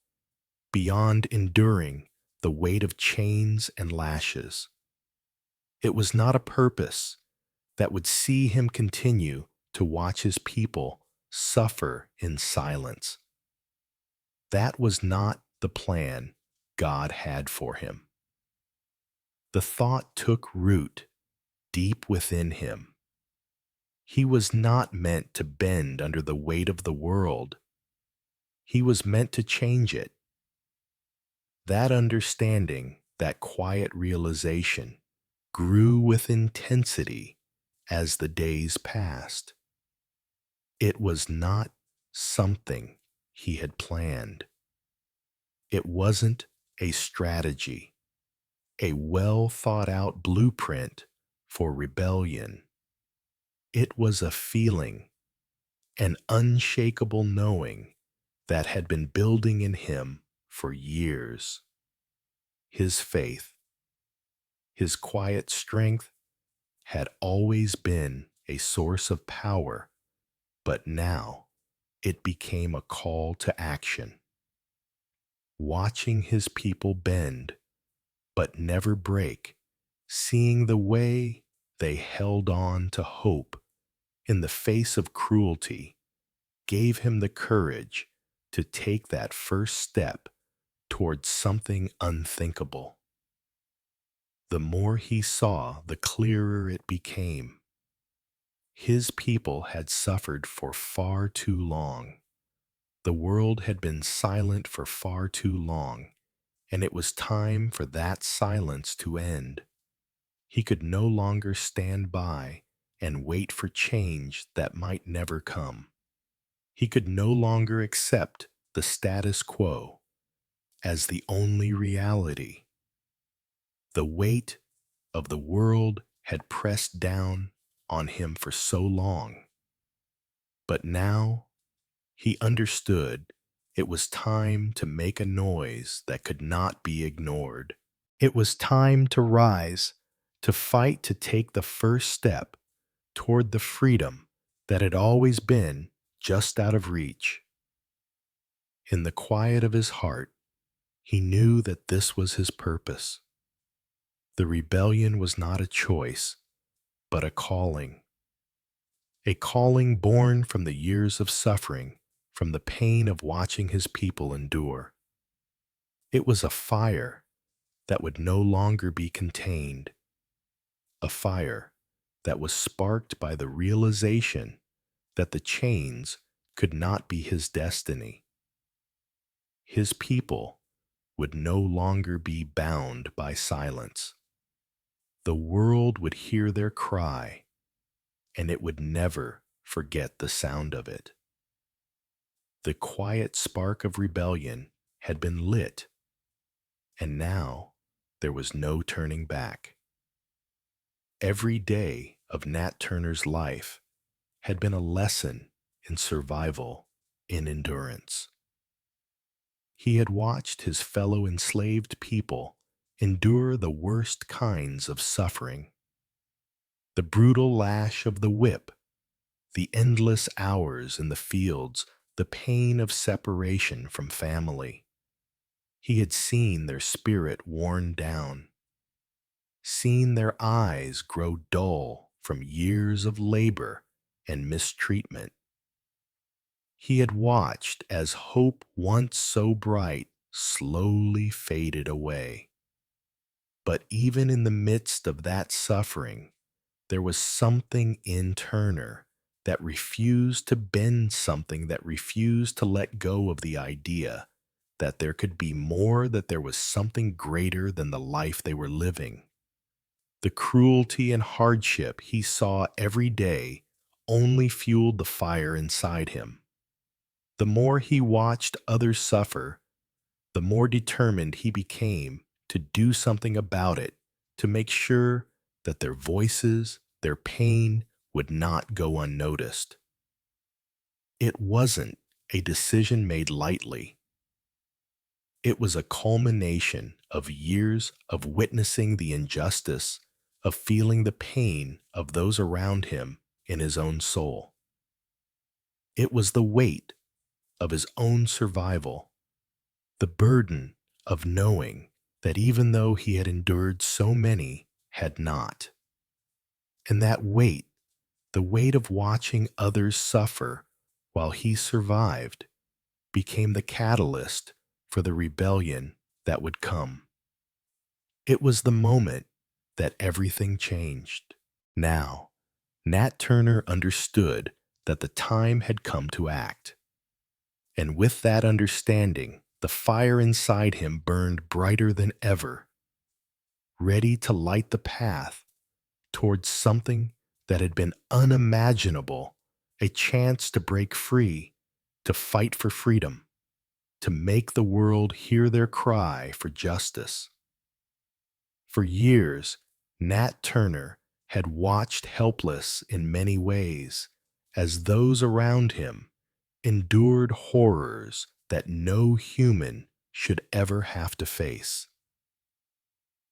beyond enduring the weight of chains and lashes. It was not a purpose that would see him continue to watch his people suffer in silence. That was not the plan God had for him. The thought took root deep within him. He was not meant to bend under the weight of the world. He was meant to change it. That understanding, that quiet realization, grew with intensity as the days passed. It was not something he had planned. It wasn't a strategy, a well thought out blueprint for rebellion. It was a feeling, an unshakable knowing that had been building in him for years. His faith, his quiet strength, had always been a source of power, but now it became a call to action. Watching his people bend, but never break, seeing the way they held on to hope in the face of cruelty, gave him the courage to take that first step towards something unthinkable. The more he saw, the clearer it became. His people had suffered for far too long. The world had been silent for far too long, and it was time for that silence to end. He could no longer stand by and wait for change that might never come. He could no longer accept the status quo as the only reality. The weight of the world had pressed down on him for so long. But now he understood it was time to make a noise that could not be ignored. It was time to rise, to fight, to take the first step toward the freedom that had always been just out of reach. In the quiet of his heart, he knew that this was his purpose. The rebellion was not a choice, but a calling born from the years of suffering, from the pain of watching his people endure. It was a fire that would no longer be contained, a fire that was sparked by the realization that the chains could not be his destiny. His people would no longer be bound by silence. The world would hear their cry, and it would never forget the sound of it. The quiet spark of rebellion had been lit, and now there was no turning back. Every day of Nat Turner's life had been a lesson in survival, in endurance. He had watched his fellow enslaved people endure the worst kinds of suffering. The brutal lash of the whip, The endless hours in the fields, the pain of separation from family. He had seen their spirit worn down, seen their eyes grow dull from years of labor and mistreatment. He had watched as hope once so bright slowly faded away. But even in the midst of that suffering, there was something in Turner that refused to bend, something that refused to let go of the idea that there could be more, that there was something greater than the life they were living. The cruelty and hardship he saw every day only fueled the fire inside him. The more he watched others suffer, the more determined he became to do something about it, to make sure that their voices, their pain, would not go unnoticed. It wasn't a decision made lightly. It was a culmination of years of witnessing the injustice, of feeling the pain of those around him in his own soul. It was the weight of his own survival, the burden of knowing that even though he had endured so many, had not. And that weight, the weight of watching others suffer while he survived, became the catalyst for the rebellion that would come. It was the moment that everything changed. Now, Nat Turner understood that the time had come to act. And with that understanding, the fire inside him burned brighter than ever, ready to light the path towards something that had been unimaginable, a chance to break free, to fight for freedom, to make the world hear their cry for justice. For years, Nat Turner had watched helpless in many ways as those around him endured horrors that no human should ever have to face.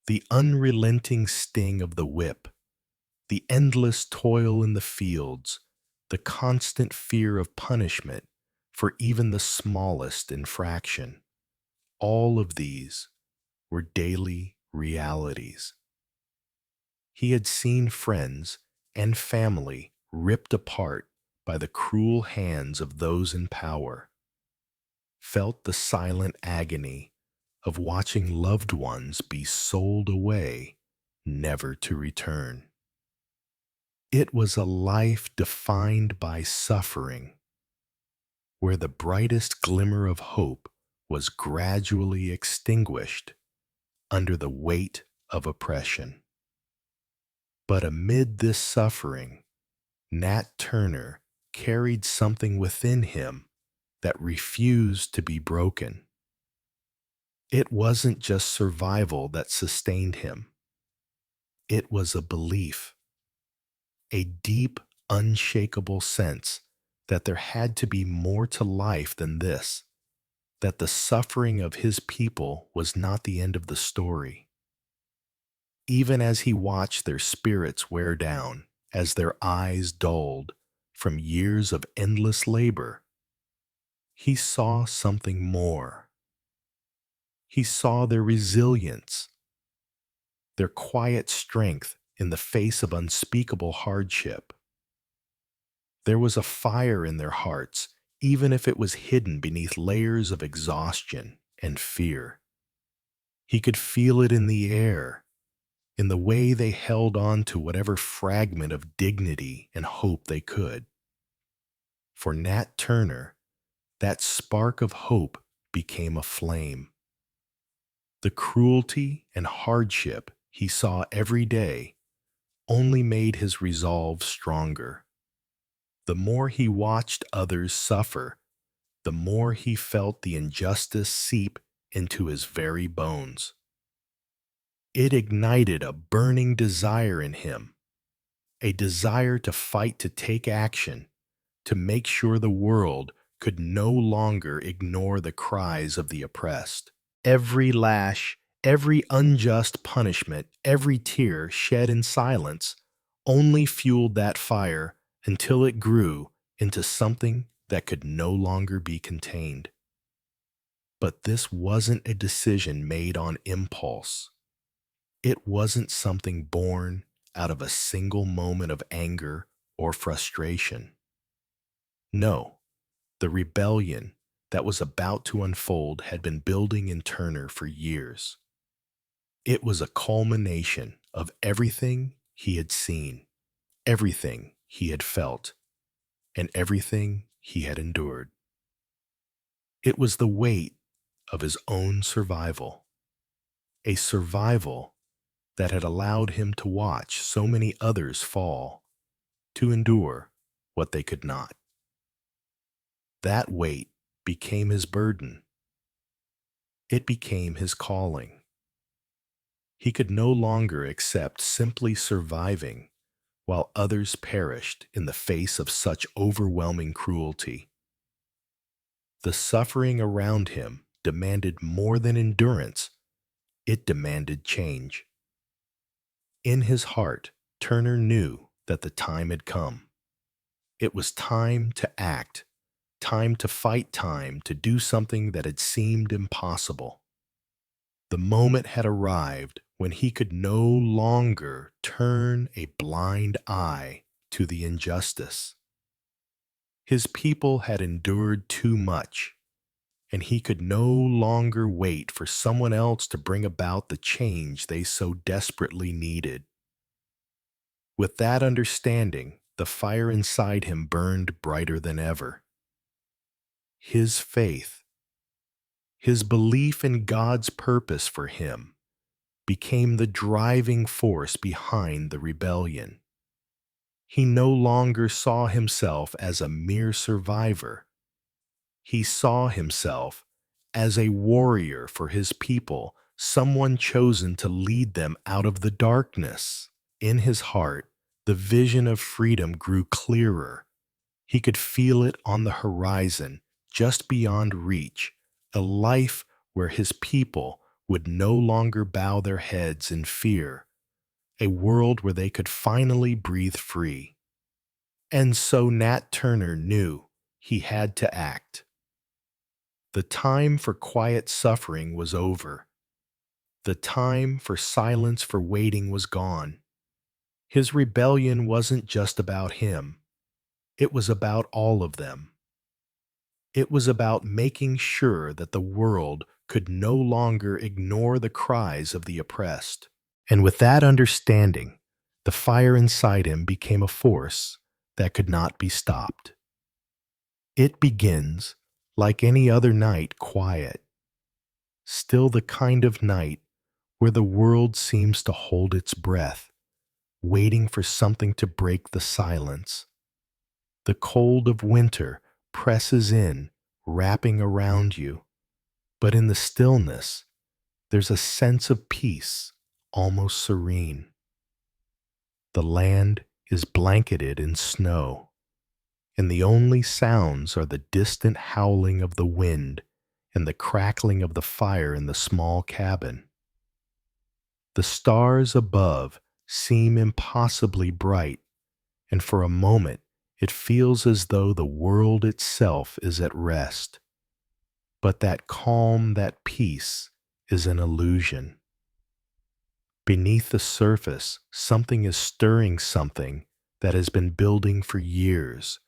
The unrelenting sting of the whip, the endless toil in the fields, the constant fear of punishment for even the smallest infraction, all of these were daily realities. He had seen friends and family ripped apart by the cruel hands of those in power, felt the silent agony of watching loved ones be sold away, never to return. It was a life defined by suffering, where the brightest glimmer of hope was gradually extinguished under the weight of oppression. But amid this suffering, Nat Turner carried something within him that refused to be broken. It wasn't just survival that sustained him. It was a belief, a deep, unshakable sense that there had to be more to life than this, that the suffering of his people was not the end of the story. Even as he watched their spirits wear down, as their eyes dulled from years of endless labor, he saw something more. He saw their resilience, their quiet strength in the face of unspeakable hardship. There was a fire in their hearts, even if it was hidden beneath layers of exhaustion and fear. He could feel it in the air, in the way they held on to whatever fragment of dignity and hope they could. For Nat Turner, that spark of hope became a flame. The cruelty and hardship he saw every day only made his resolve stronger. The more he watched others suffer, the more he felt the injustice seep into his very bones. It ignited a burning desire in him, a desire to fight, to take action, to make sure the world could no longer ignore the cries of the oppressed. Every lash, every unjust punishment, every tear shed in silence only fueled that fire until it grew into something that could no longer be contained. But this wasn't a decision made on impulse. It wasn't something born out of a single moment of anger or frustration. No, the rebellion that was about to unfold had been building in Turner for years. It was a culmination of everything he had seen, everything he had felt, and everything he had endured. It was the weight of his own survival, a survival that had allowed him to watch so many others fall, to endure what they could not. That weight became his burden. It became his calling. He could no longer accept simply surviving while others perished in the face of such overwhelming cruelty. The suffering around him demanded more than endurance, it demanded change. In his heart, Turner knew that the time had come. It was time to act, time to fight time to do something that had seemed impossible. The moment had arrived when he could no longer turn a blind eye to the injustice. His people had endured too much, and he could no longer wait for someone else to bring about the change they so desperately needed. With that understanding, the fire inside him burned brighter than ever. His faith, his belief in God's purpose for him, became the driving force behind the rebellion. He no longer saw himself as a mere survivor. He saw himself as a warrior for his people, someone chosen to lead them out of the darkness. In his heart, the vision of freedom grew clearer. He could feel it on the horizon, just beyond reach, a life where his people would no longer bow their heads in fear, a world where they could finally breathe free. And so Nat Turner knew he had to act. The time for quiet suffering was over. The time for silence for waiting was gone. His rebellion wasn't just about him. It was about all of them. It was about making sure that the world could no longer ignore the cries of the oppressed. And with that understanding, the fire inside him became a force that could not be stopped. It begins, like any other night, quiet, still the kind of night where the world seems to hold its breath, waiting for something to break the silence. The cold of winter presses in, wrapping around you, but in the stillness, there's a sense of peace, almost serene. The land is blanketed in snow, and the only sounds are the distant howling of the wind and the crackling of the fire in the small cabin. The stars above seem impossibly bright, and for a moment it feels as though the world itself is at rest. But that calm, that peace, is an illusion. Beneath the surface, something is stirring, something that has been building for years,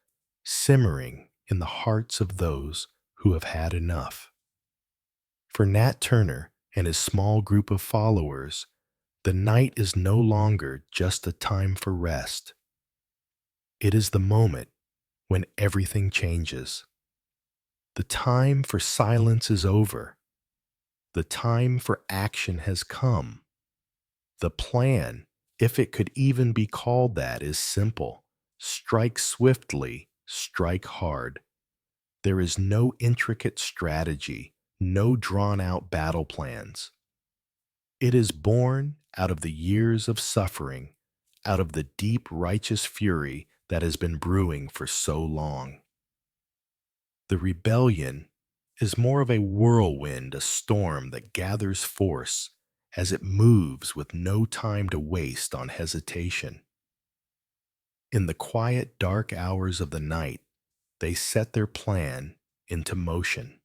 simmering in the hearts of those who have had enough. For Nat Turner and his small group of followers, the night is no longer just a time for rest. It is the moment when everything changes. The time for silence is over. The time for action has come. The plan, if it could even be called that, is simple. Strike swiftly, strike hard. There is no intricate strategy, no drawn-out battle plans. It is born out of the years of suffering, out of the deep righteous fury that has been brewing for so long. The rebellion is more of a whirlwind, a storm that gathers force as it moves with no time to waste on hesitation. In the quiet, dark hours of the night, they set their plan into motion.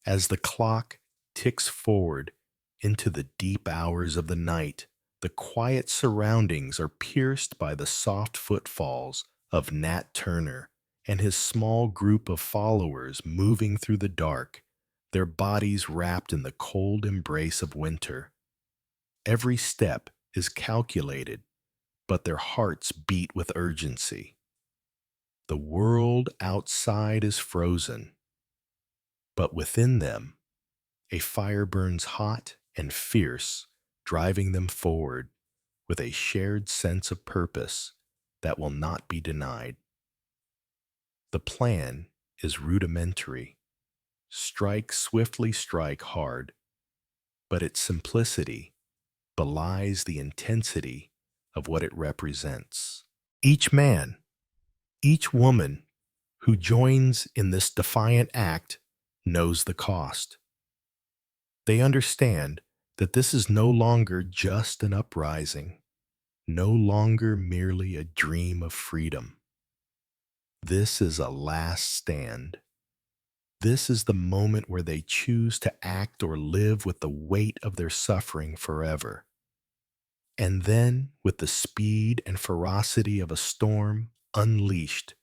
As the clock ticks forward into the deep hours of the night, the quiet surroundings are pierced by the soft footfalls of Nat Turner and his small group of followers moving through the dark, their bodies wrapped in the cold embrace of winter. Every step is calculated, but their hearts beat with urgency. The world outside is frozen, but within them, a fire burns hot and fierce, driving them forward with a shared sense of purpose that will not be denied. The plan is rudimentary. Strike swiftly, strike hard, but its simplicity belies the intensity of what it represents. Each man, each woman who joins in this defiant act knows the cost. They understand that this is no longer just an uprising, no longer merely a dream of freedom. This is a last stand. This is the moment where they choose to act or live with the weight of their suffering forever. And then, with the speed and ferocity of a storm unleashed,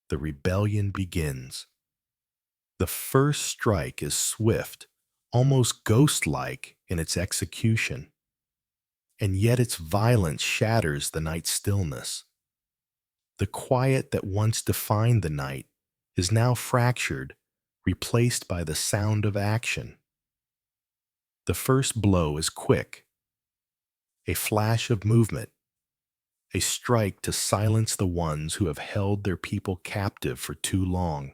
the rebellion begins. The first strike is swift, almost ghost-like in its execution, and yet its violence shatters the night's stillness. The quiet that once defined the night is now fractured, replaced by the sound of action. The first blow is quick, a flash of movement, a strike to silence the ones who have held their people captive for too long.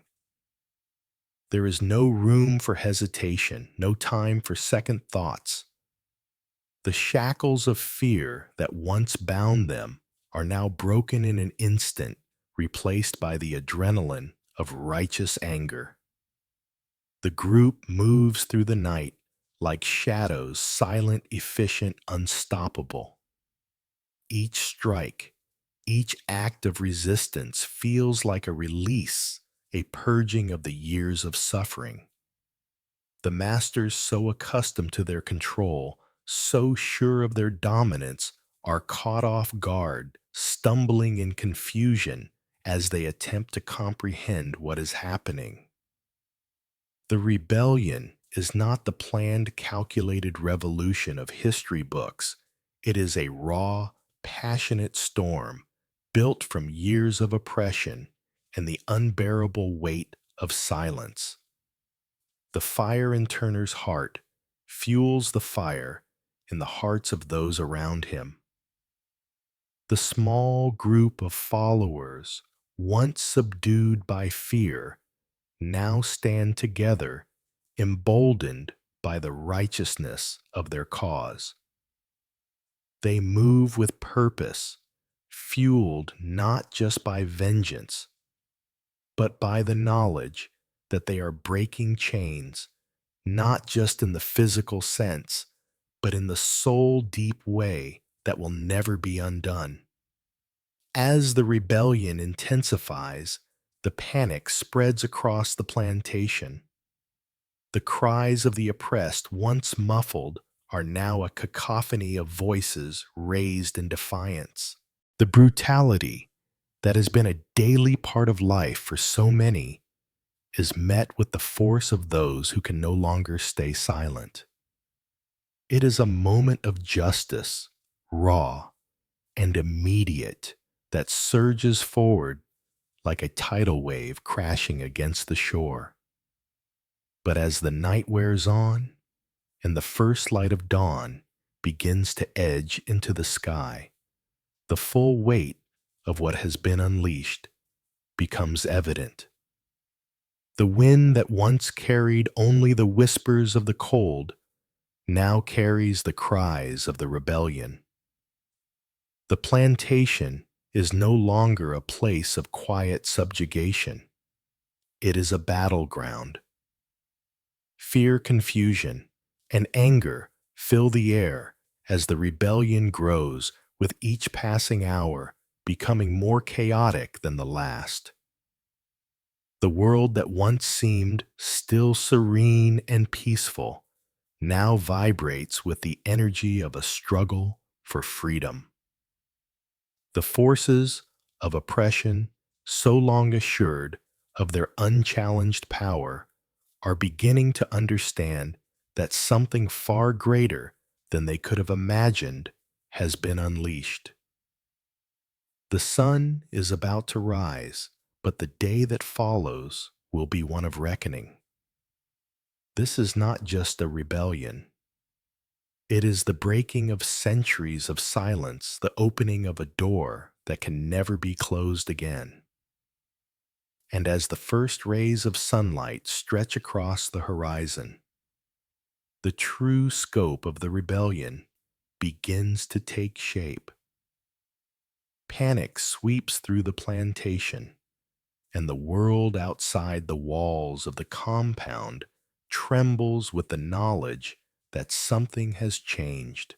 There is no room for hesitation, no time for second thoughts. The shackles of fear that once bound them are now broken in an instant, replaced by the adrenaline of righteous anger. The group moves through the night like shadows, silent, efficient, unstoppable. Each strike, each act of resistance feels like a release, a purging of the years of suffering. The masters, so accustomed to their control, so sure of their dominance, are caught off guard, stumbling in confusion as they attempt to comprehend what is happening. The rebellion is not the planned, calculated revolution of history books. It is a raw, passionate storm built from years of oppression and the unbearable weight of silence. The fire in Turner's heart fuels the fire in the hearts of those around him. The small group of followers, once subdued by fear, now stand together, emboldened by the righteousness of their cause. They move with purpose, fueled not just by vengeance, but by the knowledge that they are breaking chains, not just in the physical sense, but in the soul-deep way that will never be undone. As the rebellion intensifies, the panic spreads across the plantation. The cries of the oppressed, once muffled, are now a cacophony of voices raised in defiance. The brutality that has been a daily part of life for so many is met with the force of those who can no longer stay silent. It is a moment of justice, raw and immediate, that surges forward like a tidal wave crashing against the shore. But as the night wears on and the first light of dawn begins to edge into the sky, the full weight of what has been unleashed becomes evident. The wind that once carried only the whispers of the cold now carries the cries of the rebellion. The plantation is no longer a place of quiet subjugation. It is a battleground. Fear, confusion, and anger fill the air as the rebellion grows with each passing hour. becoming more chaotic than the last. The world that once seemed still serene and peaceful now vibrates with the energy of a struggle for freedom. The forces of oppression, so long assured of their unchallenged power, are beginning to understand that something far greater than they could have imagined has been unleashed. The sun is about to rise, but the day that follows will be one of reckoning. This is not just a rebellion. It is the breaking of centuries of silence, the opening of a door that can never be closed again. And as the first rays of sunlight stretch across the horizon, the true scope of the rebellion begins to take shape. Panic sweeps through the plantation, and the world outside the walls of the compound trembles with the knowledge that something has changed.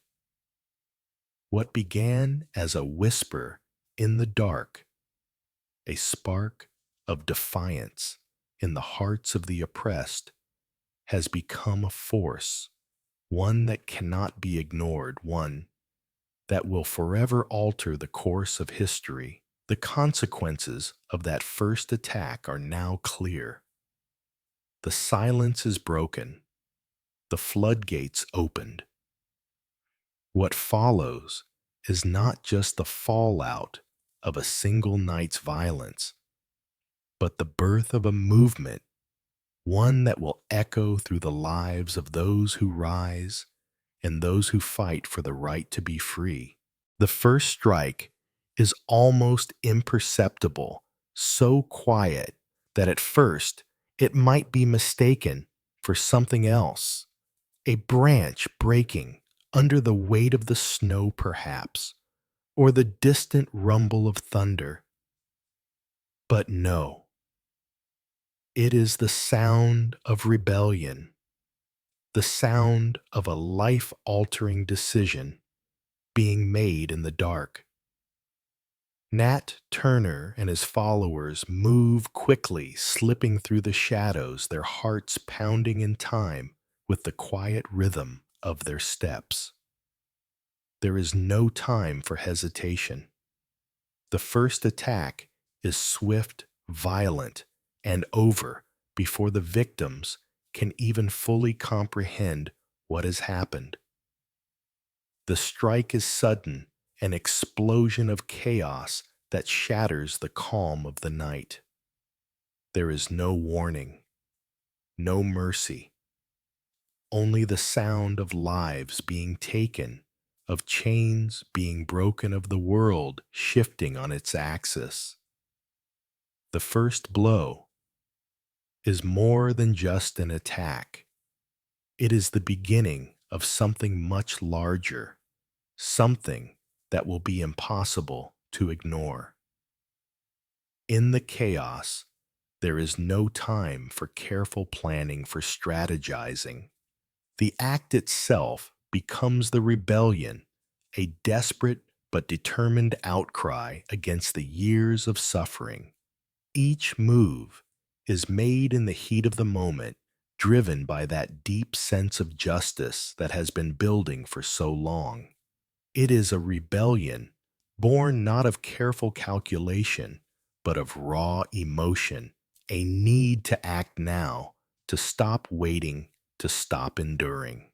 What began as a whisper in the dark, a spark of defiance in the hearts of the oppressed, has become a force, one that cannot be ignored, one that will forever alter the course of history. The consequences of that first attack are now clear. The silence is broken, the floodgates opened. What follows is not just the fallout of a single night's violence, but the birth of a movement, one that will echo through the lives of those who rise and those who fight for the right to be free. The first strike is almost imperceptible, so quiet that at first it might be mistaken for something else. A branch breaking under the weight of the snow, perhaps, or the distant rumble of thunder. But no, it is the sound of rebellion, the sound of a life-altering decision being made in the dark. Nat Turner and his followers move quickly, slipping through the shadows, their hearts pounding in time with the quiet rhythm of their steps. There is no time for hesitation. The first attack is swift, violent, and over before the victims can even fully comprehend what has happened. The strike is sudden, an explosion of chaos that shatters the calm of the night. There is no warning, no mercy, only the sound of lives being taken, of chains being broken, of the world shifting on its axis. The first blow is more than just an attack. It is the beginning of something much larger, something that will be impossible to ignore. In the chaos, there is no time for careful planning, for strategizing. The act itself becomes the rebellion, a desperate but determined outcry against the years of suffering. Each move is made in the heat of the moment, driven by that deep sense of justice that has been building for so long. It is a rebellion born not of careful calculation, but of raw emotion, a need to act now, to stop waiting, to stop enduring.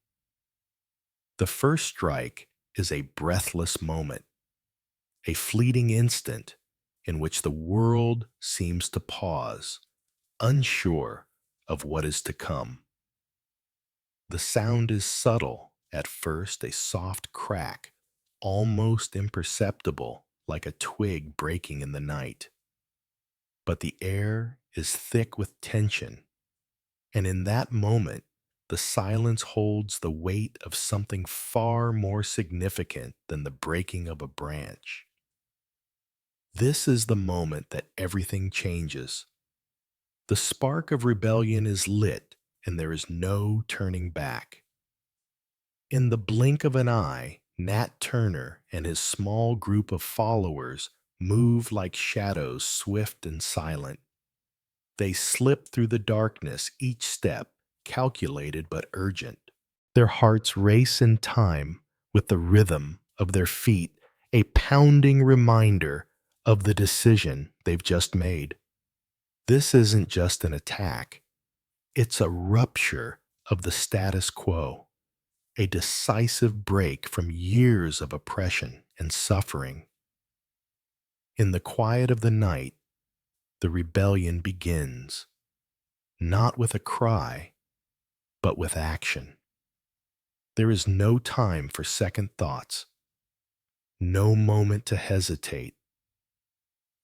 The first strike is a breathless moment, a fleeting instant in which the world seems to pause, unsure of what is to come. The sound is subtle at first, a soft crack, almost imperceptible, like a twig breaking in the night. But the air is thick with tension, and in that moment, the silence holds the weight of something far more significant than the breaking of a branch. This is the moment that everything changes. The spark of rebellion is lit, and there is no turning back. In the blink of an eye, Nat Turner and his small group of followers move like shadows, swift and silent. They slip through the darkness, each step calculated but urgent. Their hearts race in time with the rhythm of their feet, a pounding reminder of the decision they've just made. This isn't just an attack, it's a rupture of the status quo, a decisive break from years of oppression and suffering. In the quiet of the night, the rebellion begins, not with a cry, but with action. There is no time for second thoughts, no moment to hesitate.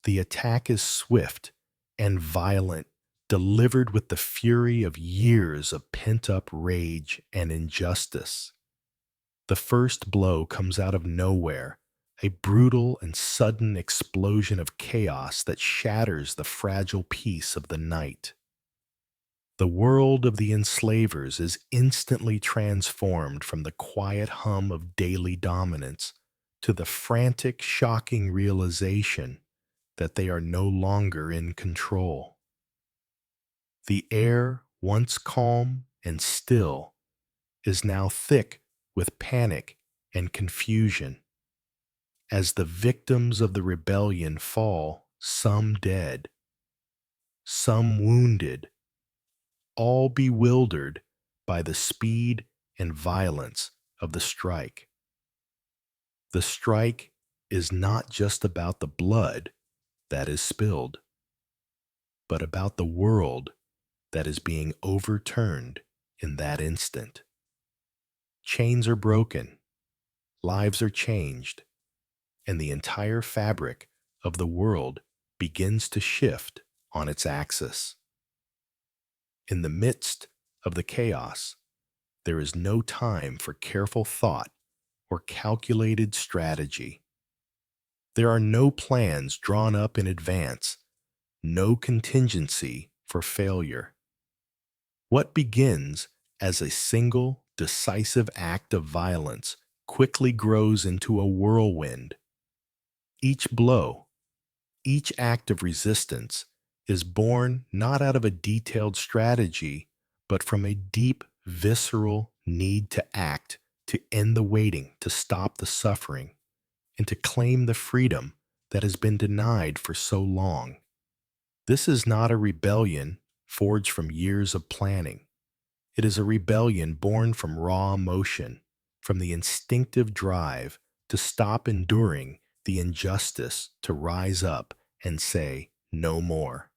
The attack is swift and violent, delivered with the fury of years of pent-up rage and injustice. The first blow comes out of nowhere, a brutal and sudden explosion of chaos that shatters the fragile peace of the night. The world of the enslavers is instantly transformed from the quiet hum of daily dominance to the frantic, shocking realization that they are no longer in control. The air, once calm and still, is now thick with panic and confusion as the victims of the rebellion fall, some dead, some wounded, all bewildered by the speed and violence of the strike. The strike is not just about the blood that is spilled, but about the world that is being overturned in that instant. Chains are broken, lives are changed, and the entire fabric of the world begins to shift on its axis. In the midst of the chaos, there is no time for careful thought or calculated strategy. There are no plans drawn up in advance, no contingency for failure. What begins as a single, decisive act of violence quickly grows into a whirlwind. Each blow, each act of resistance is born not out of a detailed strategy, but from a deep, visceral need to act, to end the waiting, to stop the suffering, and to claim the freedom that has been denied for so long. This is not a rebellion forged from years of planning. It is a rebellion born from raw emotion, from the instinctive drive to stop enduring the injustice, to rise up and say, no more.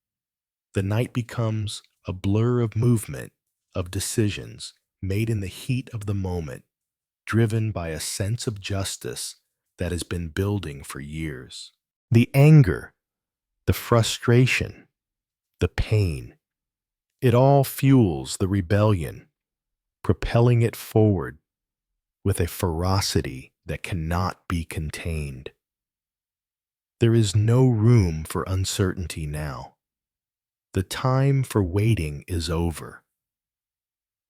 The night becomes a blur of movement, of decisions made in the heat of the moment, driven by a sense of justice that has been building for years. The anger, the frustration, the pain, it all fuels the rebellion, propelling it forward with a ferocity that cannot be contained. There is no room for uncertainty now. The time for waiting is over.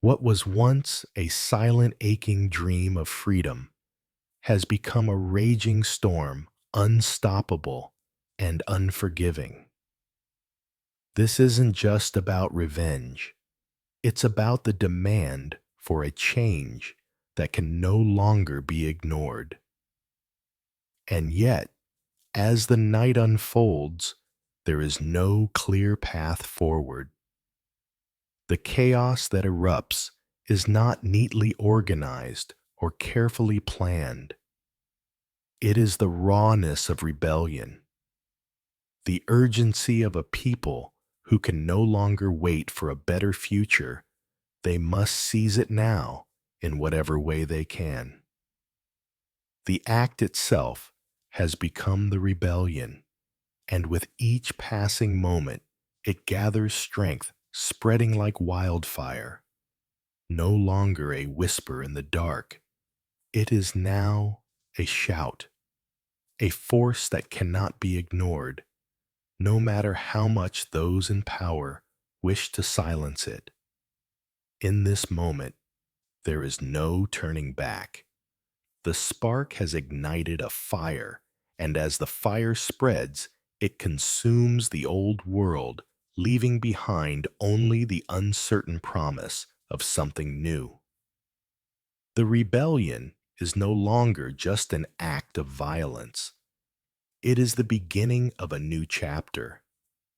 What was once a silent, aching dream of freedom has become a raging storm, unstoppable and unforgiving. This isn't just about revenge. It's about the demand for a change that can no longer be ignored. And yet, as the night unfolds, there is no clear path forward. The chaos that erupts is not neatly organized or carefully planned. It is the rawness of rebellion, the urgency of a people who can no longer wait for a better future. They must seize it now in whatever way they can. The act itself has become the rebellion, and with each passing moment, it gathers strength, spreading like wildfire. No longer a whisper in the dark, it is now a shout, a force that cannot be ignored, no matter how much those in power wish to silence it. In this moment, there is no turning back. The spark has ignited a fire, and as the fire spreads, it consumes the old world, leaving behind only the uncertain promise of something new. The rebellion is no longer just an act of violence. It is the beginning of a new chapter,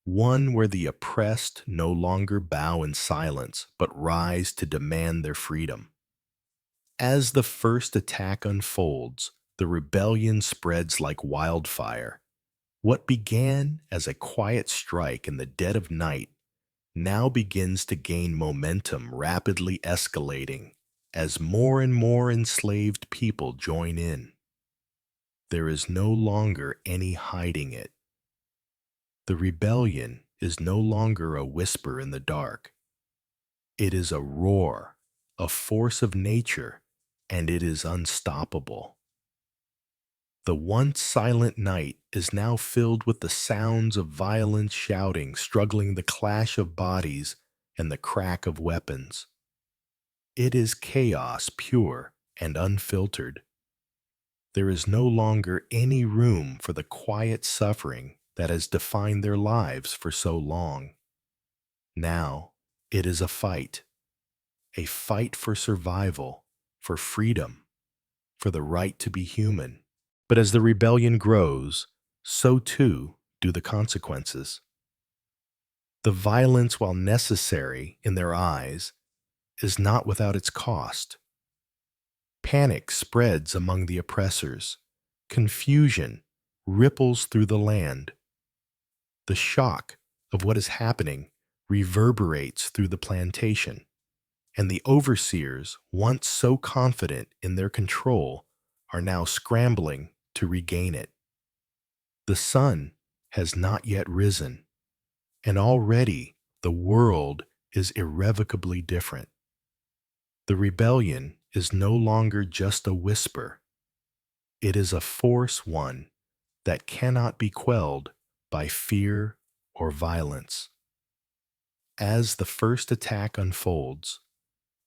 one where the oppressed no longer bow in silence but rise to demand their freedom. As the first attack unfolds, the rebellion spreads like wildfire. What began as a quiet strike in the dead of night now begins to gain momentum, rapidly escalating as more and more enslaved people join in. There is no longer any hiding it. The rebellion is no longer a whisper in the dark. It is a roar, a force of nature, and it is unstoppable. The once silent night is now filled with the sounds of violent shouting, struggling, the clash of bodies, and the crack of weapons. It is chaos, pure and unfiltered. There is no longer any room for the quiet suffering that has defined their lives for so long. Now, it is a fight for survival, for freedom, for the right to be human. But as the rebellion grows, so too do the consequences. The violence, while necessary in their eyes, is not without its cost. Panic spreads among the oppressors. Confusion ripples through the land. The shock of what is happening reverberates through the plantation, and the overseers, once so confident in their control, are now scrambling to regain it. The sun has not yet risen, and already the world is irrevocably different. The rebellion is no longer just a whisper. It is a force, one that cannot be quelled by fear or violence. As the first attack unfolds,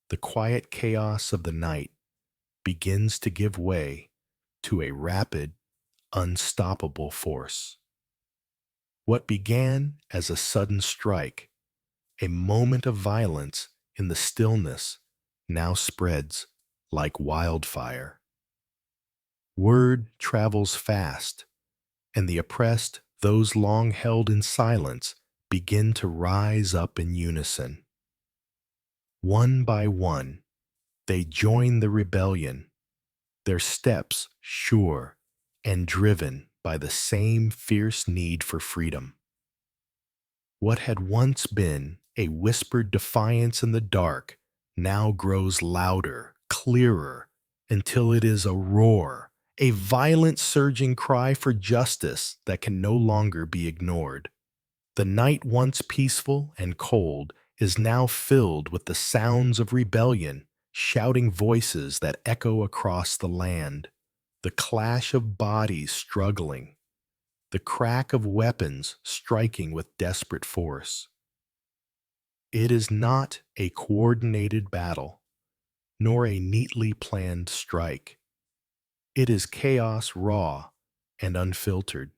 the quiet chaos of the night begins to give way to a rapid, unstoppable force. What began as a sudden strike, a moment of violence in the stillness, now spreads like wildfire. Word travels fast, and the oppressed, those long held in silence, begin to rise up in unison. One by one, they join the rebellion, their steps sure and driven by the same fierce need for freedom. What had once been a whispered defiance in the dark now grows louder, clearer, until it is a roar, a violent surging cry for justice that can no longer be ignored. The night, once peaceful and cold, is now filled with the sounds of rebellion, shouting voices that echo across the land, the clash of bodies struggling, the crack of weapons striking with desperate force. It is not a coordinated battle, nor a neatly planned strike. It is chaos raw and unfiltered.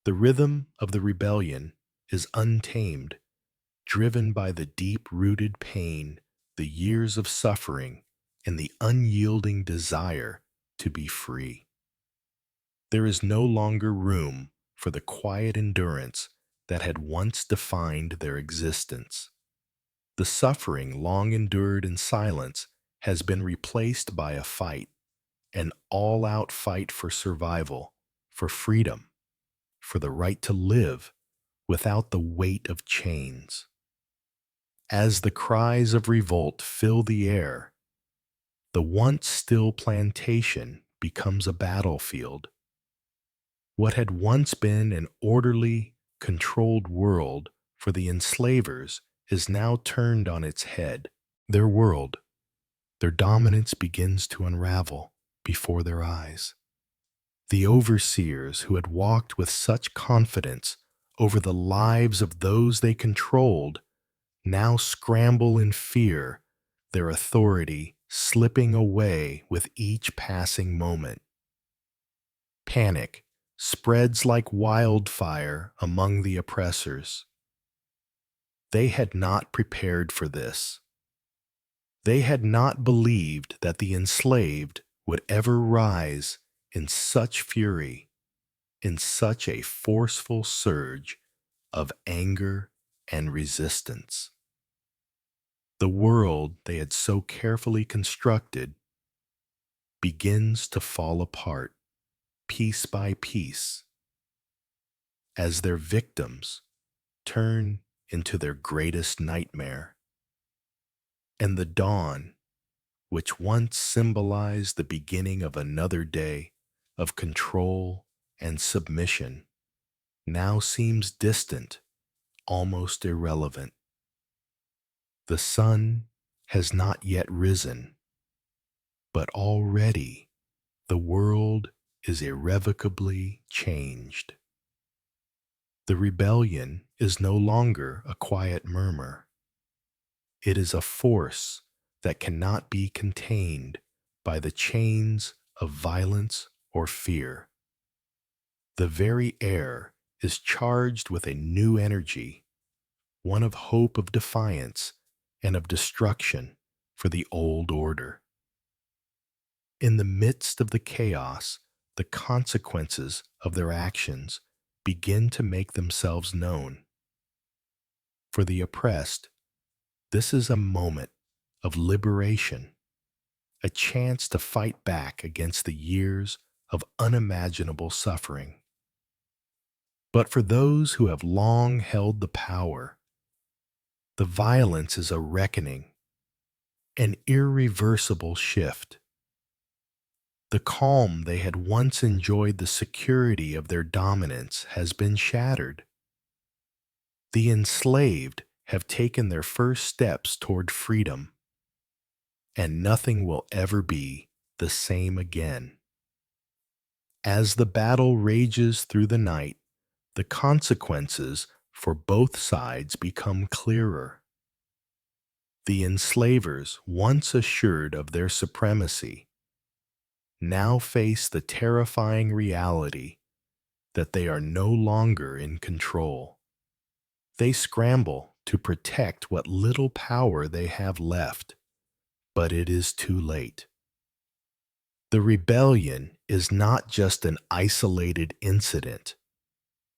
The rhythm of the rebellion is untamed, driven by the deep-rooted pain, the years of suffering, and the unyielding desire to be free. There is no longer room for the quiet endurance that had once defined their existence. The suffering long endured in silence has been replaced by a fight, an all-out fight for survival, for freedom, for the right to live without the weight of chains. As the cries of revolt fill the air, the once still plantation becomes a battlefield. What had once been an orderly, controlled world for the enslavers is now turned on its head. Their world, their dominance begins to unravel before their eyes. The overseers who had walked with such confidence over the lives of those they controlled now scramble in fear, their authority slipping away with each passing moment. Panic spreads like wildfire among the oppressors. They had not prepared for this. They had not believed that the enslaved would ever rise in such fury, in such a forceful surge of anger and resistance. The world they had so carefully constructed begins to fall apart piece by piece as their victims turn into their greatest nightmare. And the dawn, which once symbolized the beginning of another day of control and submission, now seems distant, almost irrelevant. The sun has not yet risen, but already the world is irrevocably changed. The rebellion is no longer a quiet murmur. It is a force that cannot be contained by the chains of violence or fear. The very air is charged with a new energy, one of hope, of defiance, and of destruction for the old order. In the midst of the chaos, the consequences of their actions begin to make themselves known. For the oppressed, this is a moment of liberation, a chance to fight back against the years of unimaginable suffering. But for those who have long held the power, the violence is a reckoning, an irreversible shift. The calm they had once enjoyed, the security of their dominance, has been shattered. The enslaved have taken their first steps toward freedom, and nothing will ever be the same again. As the battle rages through the night, the consequences for both sides become clearer. The enslavers, once assured of their supremacy, now face the terrifying reality that they are no longer in control. They scramble to protect what little power they have left, but it is too late. The rebellion is not just an isolated incident.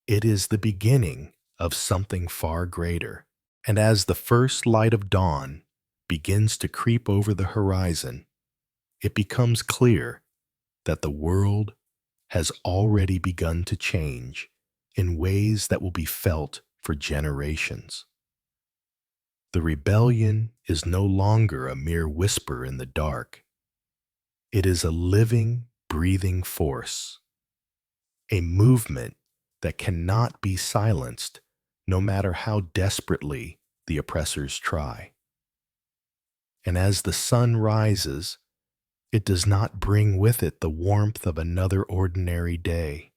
It is the beginning of something far greater. And as the first light of dawn begins to creep over the horizon, it becomes clear that the world has already begun to change in ways that will be felt for generations. The rebellion is no longer a mere whisper in the dark. It is a living, breathing force, a movement that cannot be silenced no matter how desperately the oppressors try. And as the sun rises, it does not bring with it the warmth of another ordinary day.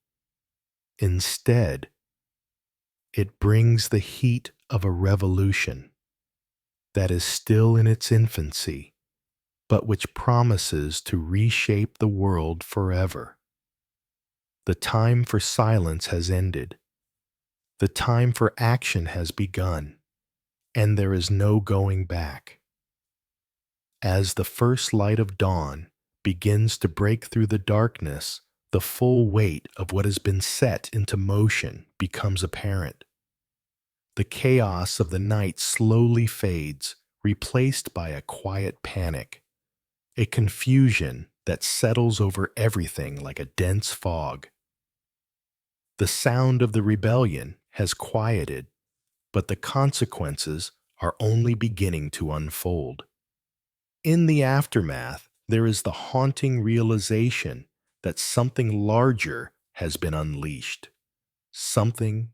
Instead, it brings the heat of a revolution that is still in its infancy, but which promises to reshape the world forever. The time for silence has ended. The time for action has begun, and there is no going back. As the first light of dawn begins to break through the darkness, the full weight of what has been set into motion becomes apparent. The chaos of the night slowly fades, replaced by a quiet panic, a confusion that settles over everything like a dense fog. The sound of the rebellion has quieted, but the consequences are only beginning to unfold. In the aftermath, there is the haunting realization that something larger has been unleashed, something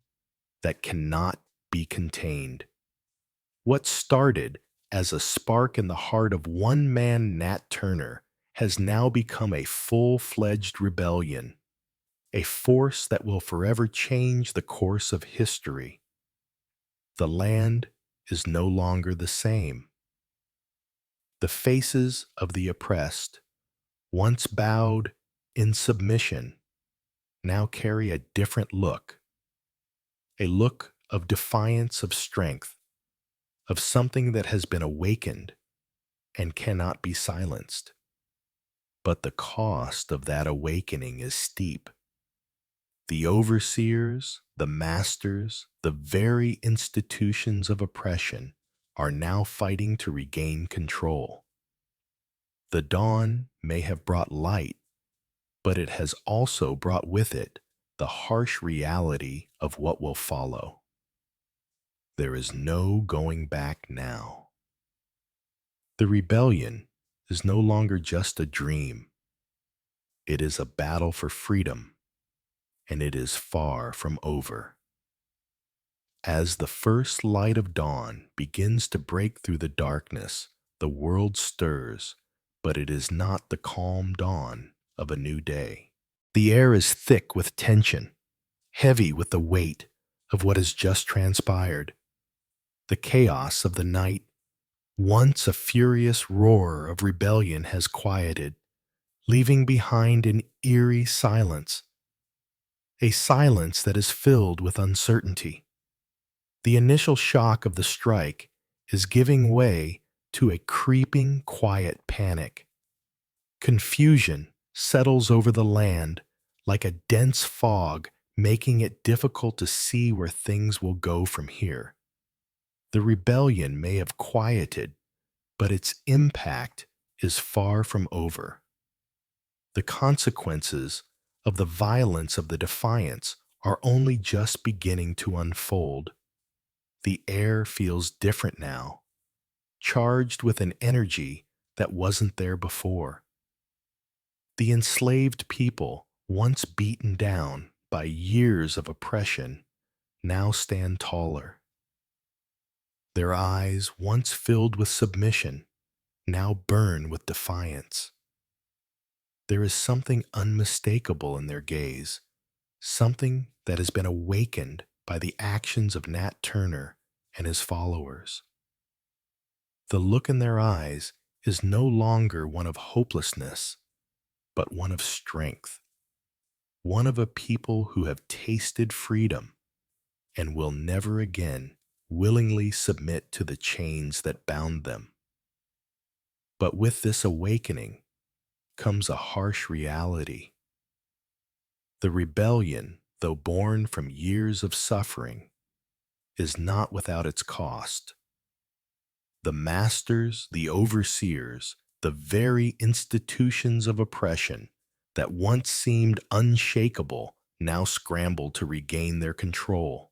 that cannot be contained. What started as a spark in the heart of one man, Nat Turner, has now become a full-fledged rebellion, a force that will forever change the course of history. The land is no longer the same. The faces of the oppressed, once bowed in submission, now carry a different look, a look of defiance, of strength, of something that has been awakened and cannot be silenced. But the cost of that awakening is steep. The overseers, the masters, the very institutions of oppression are now fighting to regain control. The dawn may have brought light, but it has also brought with it the harsh reality of what will follow. There is no going back now. The rebellion is no longer just a dream. It is a battle for freedom, and it is far from over. As the first light of dawn begins to break through the darkness, the world stirs, but it is not the calm dawn of a new day. The air is thick with tension, heavy with the weight of what has just transpired. The chaos of the night, once a furious roar of rebellion, has quieted, leaving behind an eerie silence, a silence that is filled with uncertainty. The initial shock of the strike is giving way to a creeping, quiet panic. Confusion settles over the land like a dense fog, making it difficult to see where things will go from here. The rebellion may have quieted, but its impact is far from over. The consequences of the violence of the defiance are only just beginning to unfold. The air feels different now, charged with an energy that wasn't there before. The enslaved people, once beaten down by years of oppression, now stand taller. Their eyes, once filled with submission, now burn with defiance. There is something unmistakable in their gaze, something that has been awakened by the actions of Nat Turner and his followers. The look in their eyes is no longer one of hopelessness, but one of strength, one of a people who have tasted freedom and will never again willingly submit to the chains that bound them. But with this awakening comes a harsh reality. The rebellion, though born from years of suffering, is not without its cost. The masters, the overseers, the very institutions of oppression that once seemed unshakable now scramble to regain their control.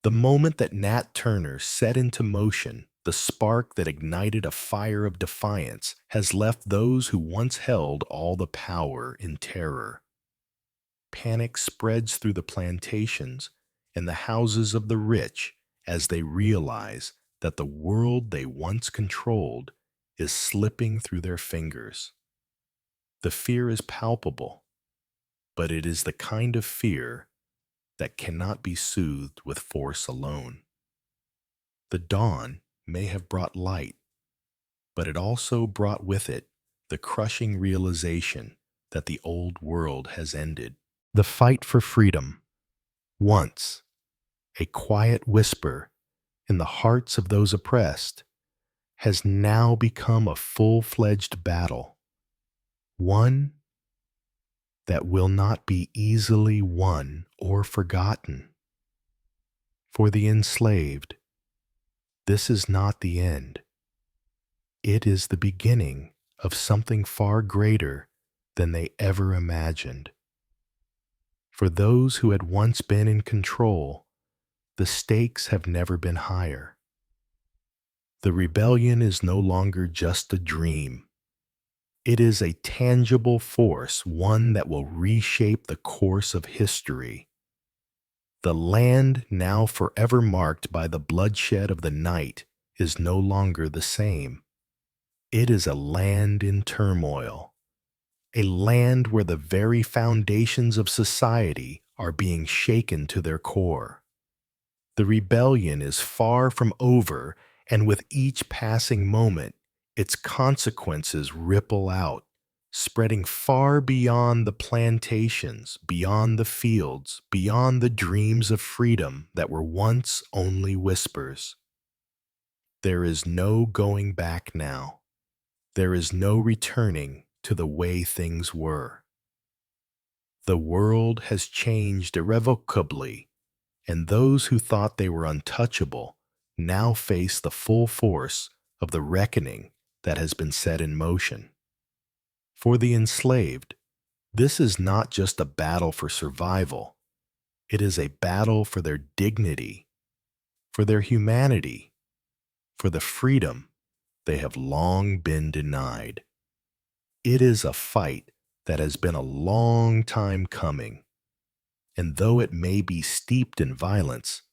The moment that Nat Turner set into motion the spark that ignited a fire of defiance has left those who once held all the power in terror. Panic spreads through the plantations and the houses of the rich as they realize that the world they once controlled is slipping through their fingers. The fear is palpable, but it is the kind of fear that cannot be soothed with force alone. The dawn may have brought light, but it also brought with it the crushing realization that the old world has ended. The fight for freedom, once a quiet whisper in the hearts of those oppressed, has now become a full-fledged battle, one that will not be easily won or forgotten. For the enslaved, this is not the end. It is the beginning of something far greater than they ever imagined. For those who had once been in control, the stakes have never been higher. The rebellion is no longer just a dream. It is a tangible force, one that will reshape the course of history. The land, now forever marked by the bloodshed of the night, is no longer the same. It is a land in turmoil, a land where the very foundations of society are being shaken to their core. The rebellion is far from over, and with each passing moment, its consequences ripple out, spreading far beyond the plantations, beyond the fields, beyond the dreams of freedom that were once only whispers. There is no going back now. There is no returning to the way things were. The world has changed irrevocably, and those who thought they were untouchable now face the full force of the reckoning that has been set in motion. For the enslaved, this is not just a battle for survival, it is a battle for their dignity, for their humanity, for the freedom they have long been denied. It is a fight that has been a long time coming, and though it may be steeped in violence,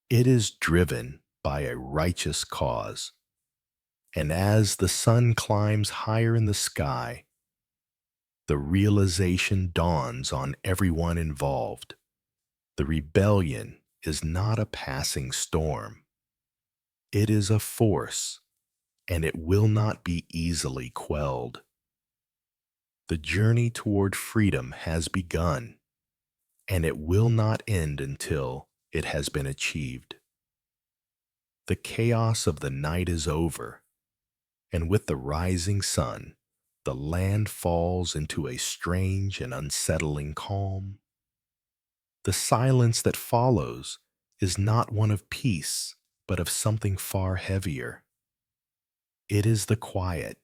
it is driven by a righteous cause. And as the sun climbs higher in the sky, the realization dawns on everyone involved. The rebellion is not a passing storm. It is a force, and it will not be easily quelled. The journey toward freedom has begun, and it will not end until it has been achieved. The chaos of the night is over, and with the rising sun, the land falls into a strange and unsettling calm. The silence that follows is not one of peace, but of something far heavier. It is the quiet,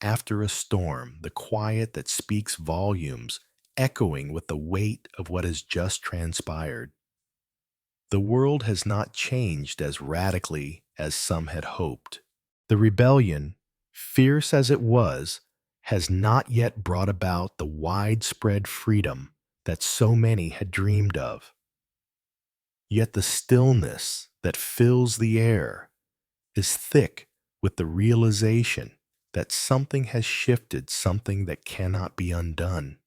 after a storm, the quiet that speaks volumes, echoing with the weight of what has just transpired. The world has not changed as radically as some had hoped. The rebellion, fierce as it was, has not yet brought about the widespread freedom that so many had dreamed of. Yet the stillness that fills the air is thick with the realization that something has shifted, something that cannot be undone.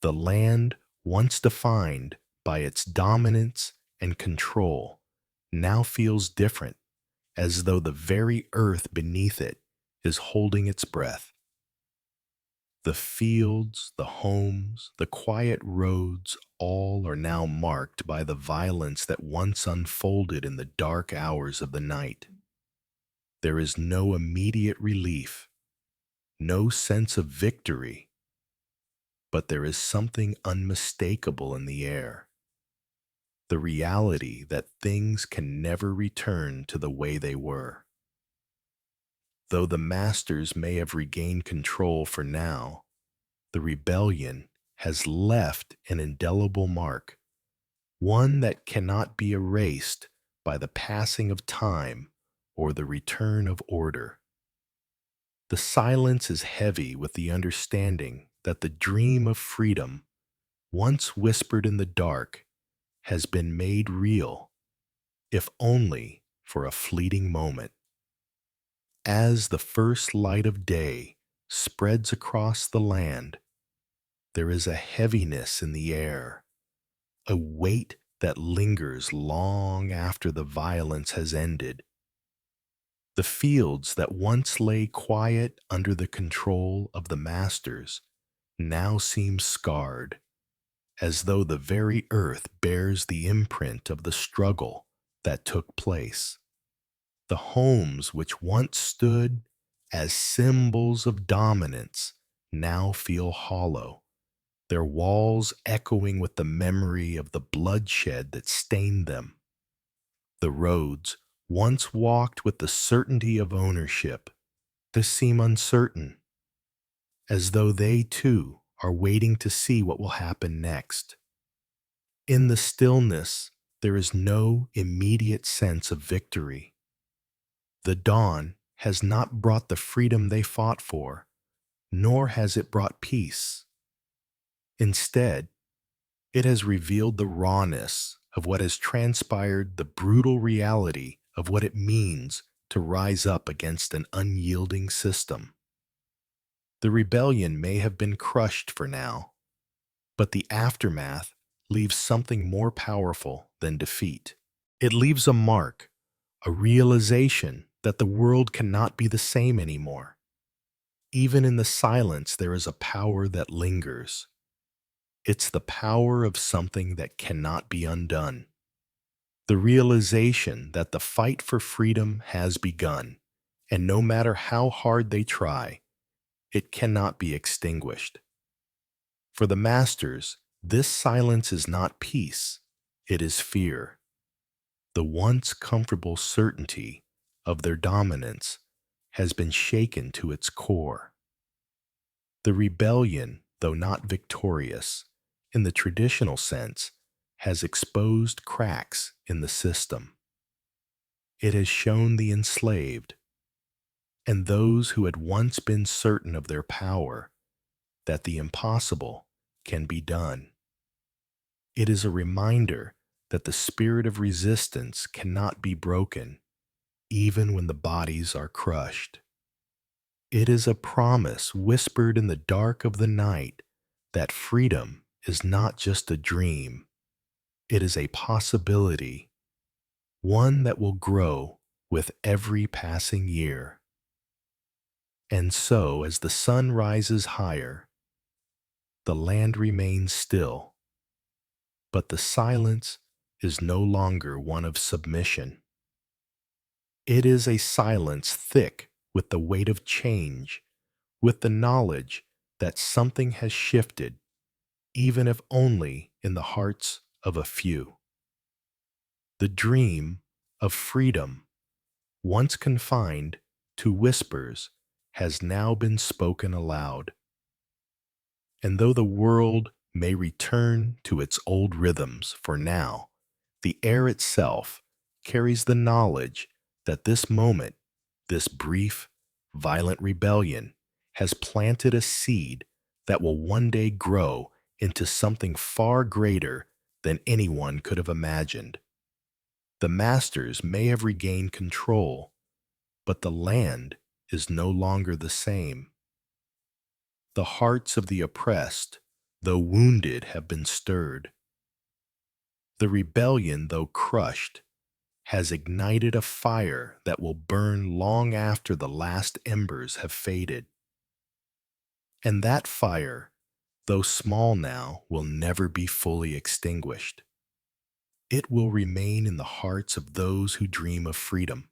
The land, once defined by its dominance and control, now feels different, as though the very earth beneath it is holding its breath. The fields, the homes, the quiet roads, all are now marked by the violence that once unfolded in the dark hours of the night. There is no immediate relief, no sense of victory, but there is something unmistakable in the air. The reality that things can never return to the way they were. Though the masters may have regained control for now, the rebellion has left an indelible mark, one that cannot be erased by the passing of time or the return of order. The silence is heavy with the understanding that the dream of freedom, once whispered in the dark, has been made real, if only for a fleeting moment. As the first light of day spreads across the land, there is a heaviness in the air, a weight that lingers long after the violence has ended. The fields that once lay quiet under the control of the masters now seem scarred, as though the very earth bears the imprint of the struggle that took place. The homes which once stood as symbols of dominance now feel hollow, their walls echoing with the memory of the bloodshed that stained them. The roads, once walked with the certainty of ownership, seem uncertain, as though they too are waiting to see what will happen next. In the stillness, there is no immediate sense of victory. The dawn has not brought the freedom they fought for, nor has it brought peace. Instead, it has revealed the rawness of what has transpired, the brutal reality of what it means to rise up against an unyielding system. The rebellion may have been crushed for now, but the aftermath leaves something more powerful than defeat. It leaves a mark, a realization that the world cannot be the same anymore. Even in the silence, there is a power that lingers. It's the power of something that cannot be undone. The realization that the fight for freedom has begun, and no matter how hard they try, it cannot be extinguished. For the masters, this silence is not peace, it is fear. The once comfortable certainty of their dominance has been shaken to its core. The rebellion, though not victorious, in the traditional sense, has exposed cracks in the system. It has shown the enslaved, and those who had once been certain of their power, that the impossible can be done. It is a reminder that the spirit of resistance cannot be broken, even when the bodies are crushed. It is a promise whispered in the dark of the night that freedom is not just a dream, it is a possibility, one that will grow with every passing year. And so, as the sun rises higher, the land remains still, but the silence is no longer one of submission. It is a silence thick with the weight of change, with the knowledge that something has shifted, even if only in the hearts of a few. The dream of freedom, once confined to whispers, has now been spoken aloud. And though the world may return to its old rhythms for now, the air itself carries the knowledge that this moment, this brief, violent rebellion, has planted a seed that will one day grow into something far greater than anyone could have imagined. The masters may have regained control, but the land is no longer the same. The hearts of the oppressed, though wounded, have been stirred. The rebellion, though crushed, has ignited a fire that will burn long after the last embers have faded. And that fire, though small now, will never be fully extinguished. It will remain in the hearts of those who dream of freedom,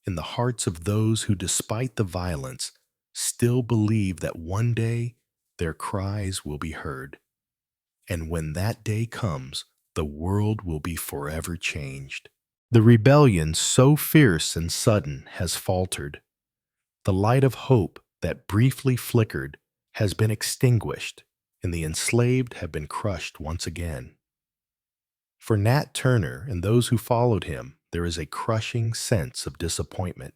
in the hearts of those who, despite the violence, still believe that one day their cries will be heard. And when that day comes, the world will be forever changed. The rebellion, so fierce and sudden, has faltered. The light of hope that briefly flickered has been extinguished, and the enslaved have been crushed once again. For Nat Turner and those who followed him, there is a crushing sense of disappointment.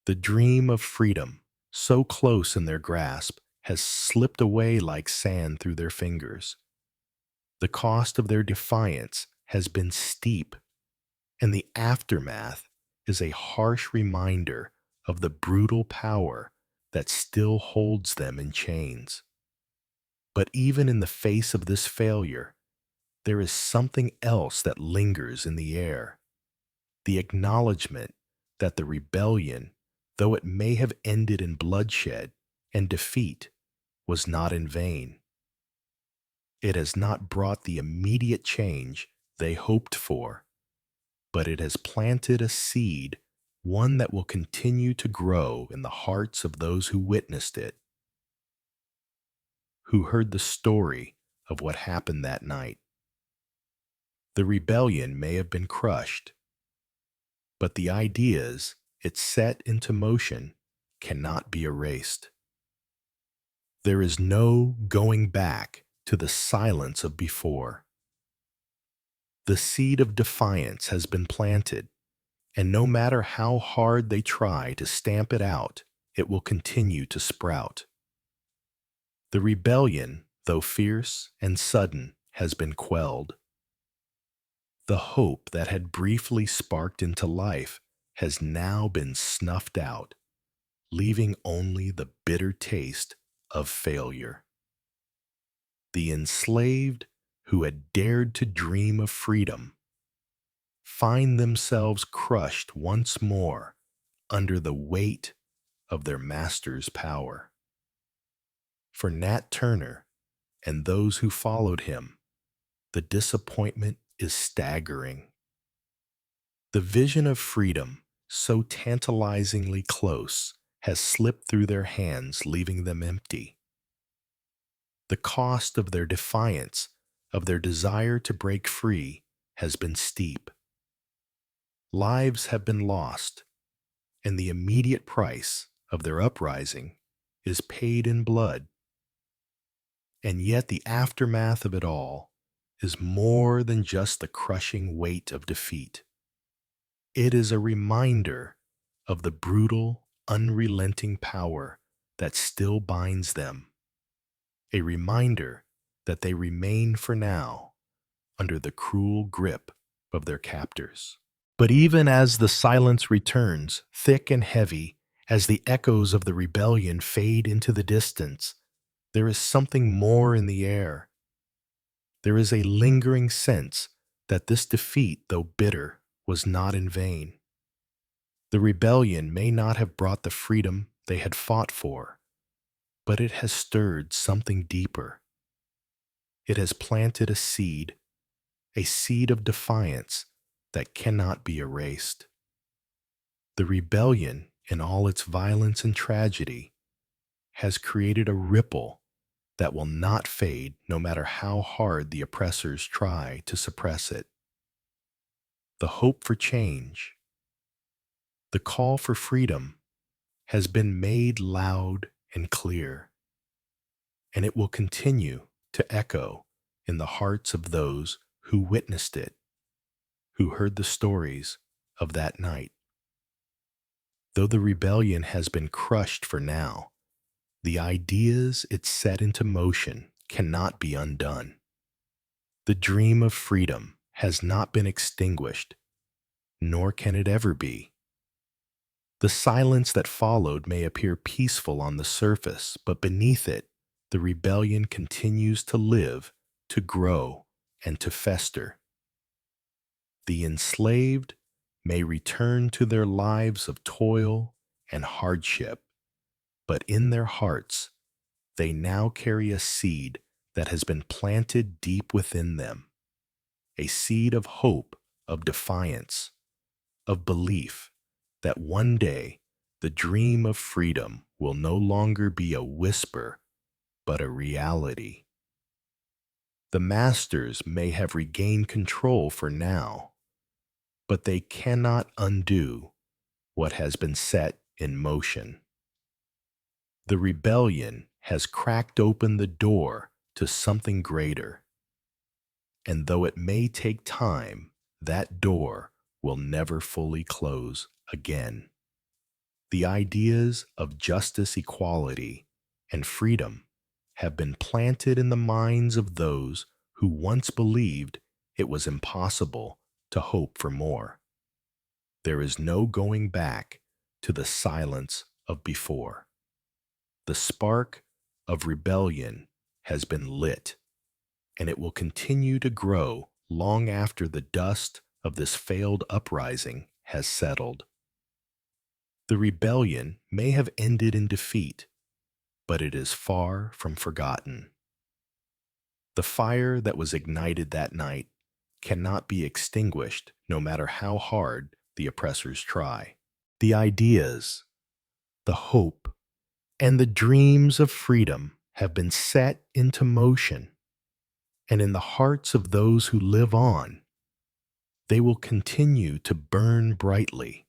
The dream of freedom, so close in their grasp, has slipped away like sand through their fingers. The cost of their defiance has been steep, and the aftermath is a harsh reminder of the brutal power that still holds them in chains. But even in the face of this failure, there is something else that lingers in the air: the acknowledgement that the rebellion, though it may have ended in bloodshed and defeat, was not in vain. It has not brought the immediate change they hoped for, but it has planted a seed, one that will continue to grow in the hearts of those who witnessed it, who heard the story of what happened that night. The rebellion may have been crushed, but the ideas it set into motion cannot be erased. There is no going back to the silence of before. The seed of defiance has been planted, and no matter how hard they try to stamp it out, it will continue to sprout. The rebellion, though fierce and sudden, has been quelled. The hope that had briefly sparked into life has now been snuffed out, leaving only the bitter taste of failure. The enslaved who had dared to dream of freedom find themselves crushed once more under the weight of their master's power. For Nat Turner and those who followed him, the disappointment is staggering. The vision of freedom, so tantalizingly close, has slipped through their hands, leaving them empty. The cost of their defiance, of their desire to break free, has been steep. Lives have been lost, and the immediate price of their uprising is paid in blood. And yet the aftermath of it all is more than just the crushing weight of defeat. It is a reminder of the brutal, unrelenting power that still binds them, a reminder that they remain for now under the cruel grip of their captors. But even as the silence returns, thick and heavy, as the echoes of the rebellion fade into the distance, there is something more in the air. There is a lingering sense that this defeat, though bitter, was not in vain. The rebellion may not have brought the freedom they had fought for, but it has stirred something deeper. It has planted a seed of defiance that cannot be erased. The rebellion, in all its violence and tragedy, has created a ripple that will not fade no matter how hard the oppressors try to suppress it. The hope for change, the call for freedom, has been made loud and clear, and it will continue to echo in the hearts of those who witnessed it, who heard the stories of that night. Though the rebellion has been crushed for now, the ideas it set into motion cannot be undone. The dream of freedom has not been extinguished, nor can it ever be. The silence that followed may appear peaceful on the surface, but beneath it, the rebellion continues to live, to grow, and to fester. The enslaved may return to their lives of toil and hardship, but in their hearts, they now carry a seed that has been planted deep within them, a seed of hope, of defiance, of belief that one day the dream of freedom will no longer be a whisper, but a reality. The masters may have regained control for now, but they cannot undo what has been set in motion. The rebellion has cracked open the door to something greater, and though it may take time, that door will never fully close again. The ideas of justice, equality, and freedom have been planted in the minds of those who once believed it was impossible to hope for more. There is no going back to the silence of before. The spark of rebellion has been lit, and it will continue to grow long after the dust of this failed uprising has settled. The rebellion may have ended in defeat, but it is far from forgotten. The fire that was ignited that night cannot be extinguished no matter how hard the oppressors try. The ideas, the hope, and the dreams of freedom have been set into motion, and in the hearts of those who live on, they will continue to burn brightly,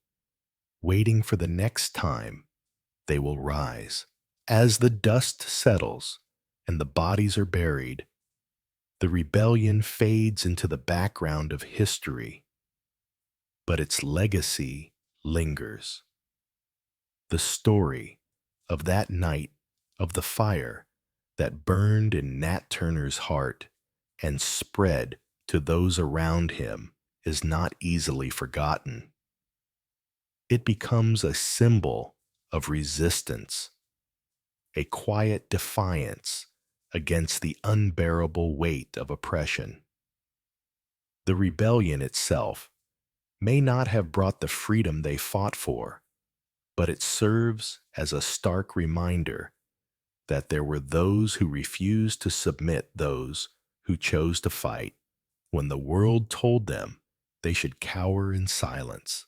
waiting for the next time they will rise. As the dust settles and the bodies are buried, the rebellion fades into the background of history, but its legacy lingers. The story of that night, of the fire that burned in Nat Turner's heart and spread to those around him, is not easily forgotten. It becomes a symbol of resistance, a quiet defiance against the unbearable weight of oppression. The rebellion itself may not have brought the freedom they fought for, but it serves as a stark reminder that there were those who refused to submit, those who chose to fight when the world told them they should cower in silence.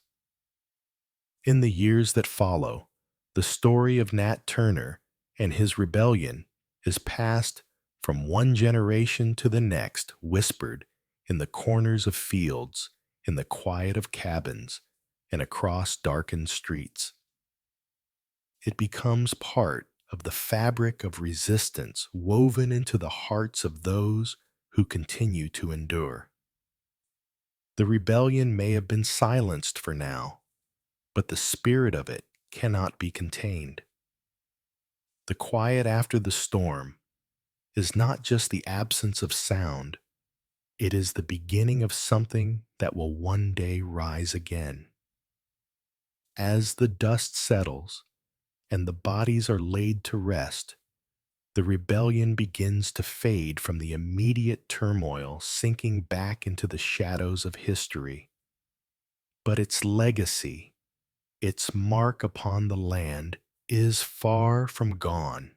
In the years that follow, the story of Nat Turner and his rebellion is passed from one generation to the next, whispered in the corners of fields, in the quiet of cabins, and across darkened streets. It becomes part of the fabric of resistance woven into the hearts of those who continue to endure. The rebellion may have been silenced for now, but the spirit of it cannot be contained. The quiet after the storm is not just the absence of sound, it is the beginning of something that will one day rise again. As the dust settles and the bodies are laid to rest, the rebellion begins to fade from the immediate turmoil, sinking back into the shadows of history. But its legacy, its mark upon the land, is far from gone.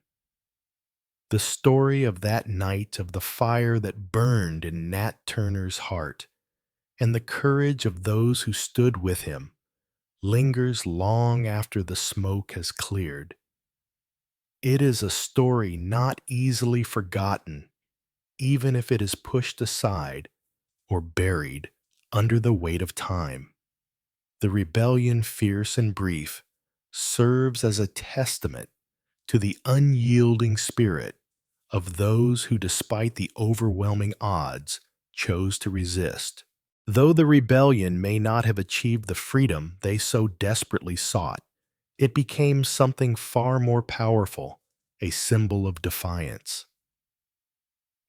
The story of that night, of the fire that burned in Nat Turner's heart, and the courage of those who stood with him, lingers long after the smoke has cleared. It is a story not easily forgotten, even if it is pushed aside or buried under the weight of time. The rebellion, fierce and brief, serves as a testament to the unyielding spirit of those who, despite the overwhelming odds, chose to resist. Though the rebellion may not have achieved the freedom they so desperately sought, it became something far more powerful, a symbol of defiance,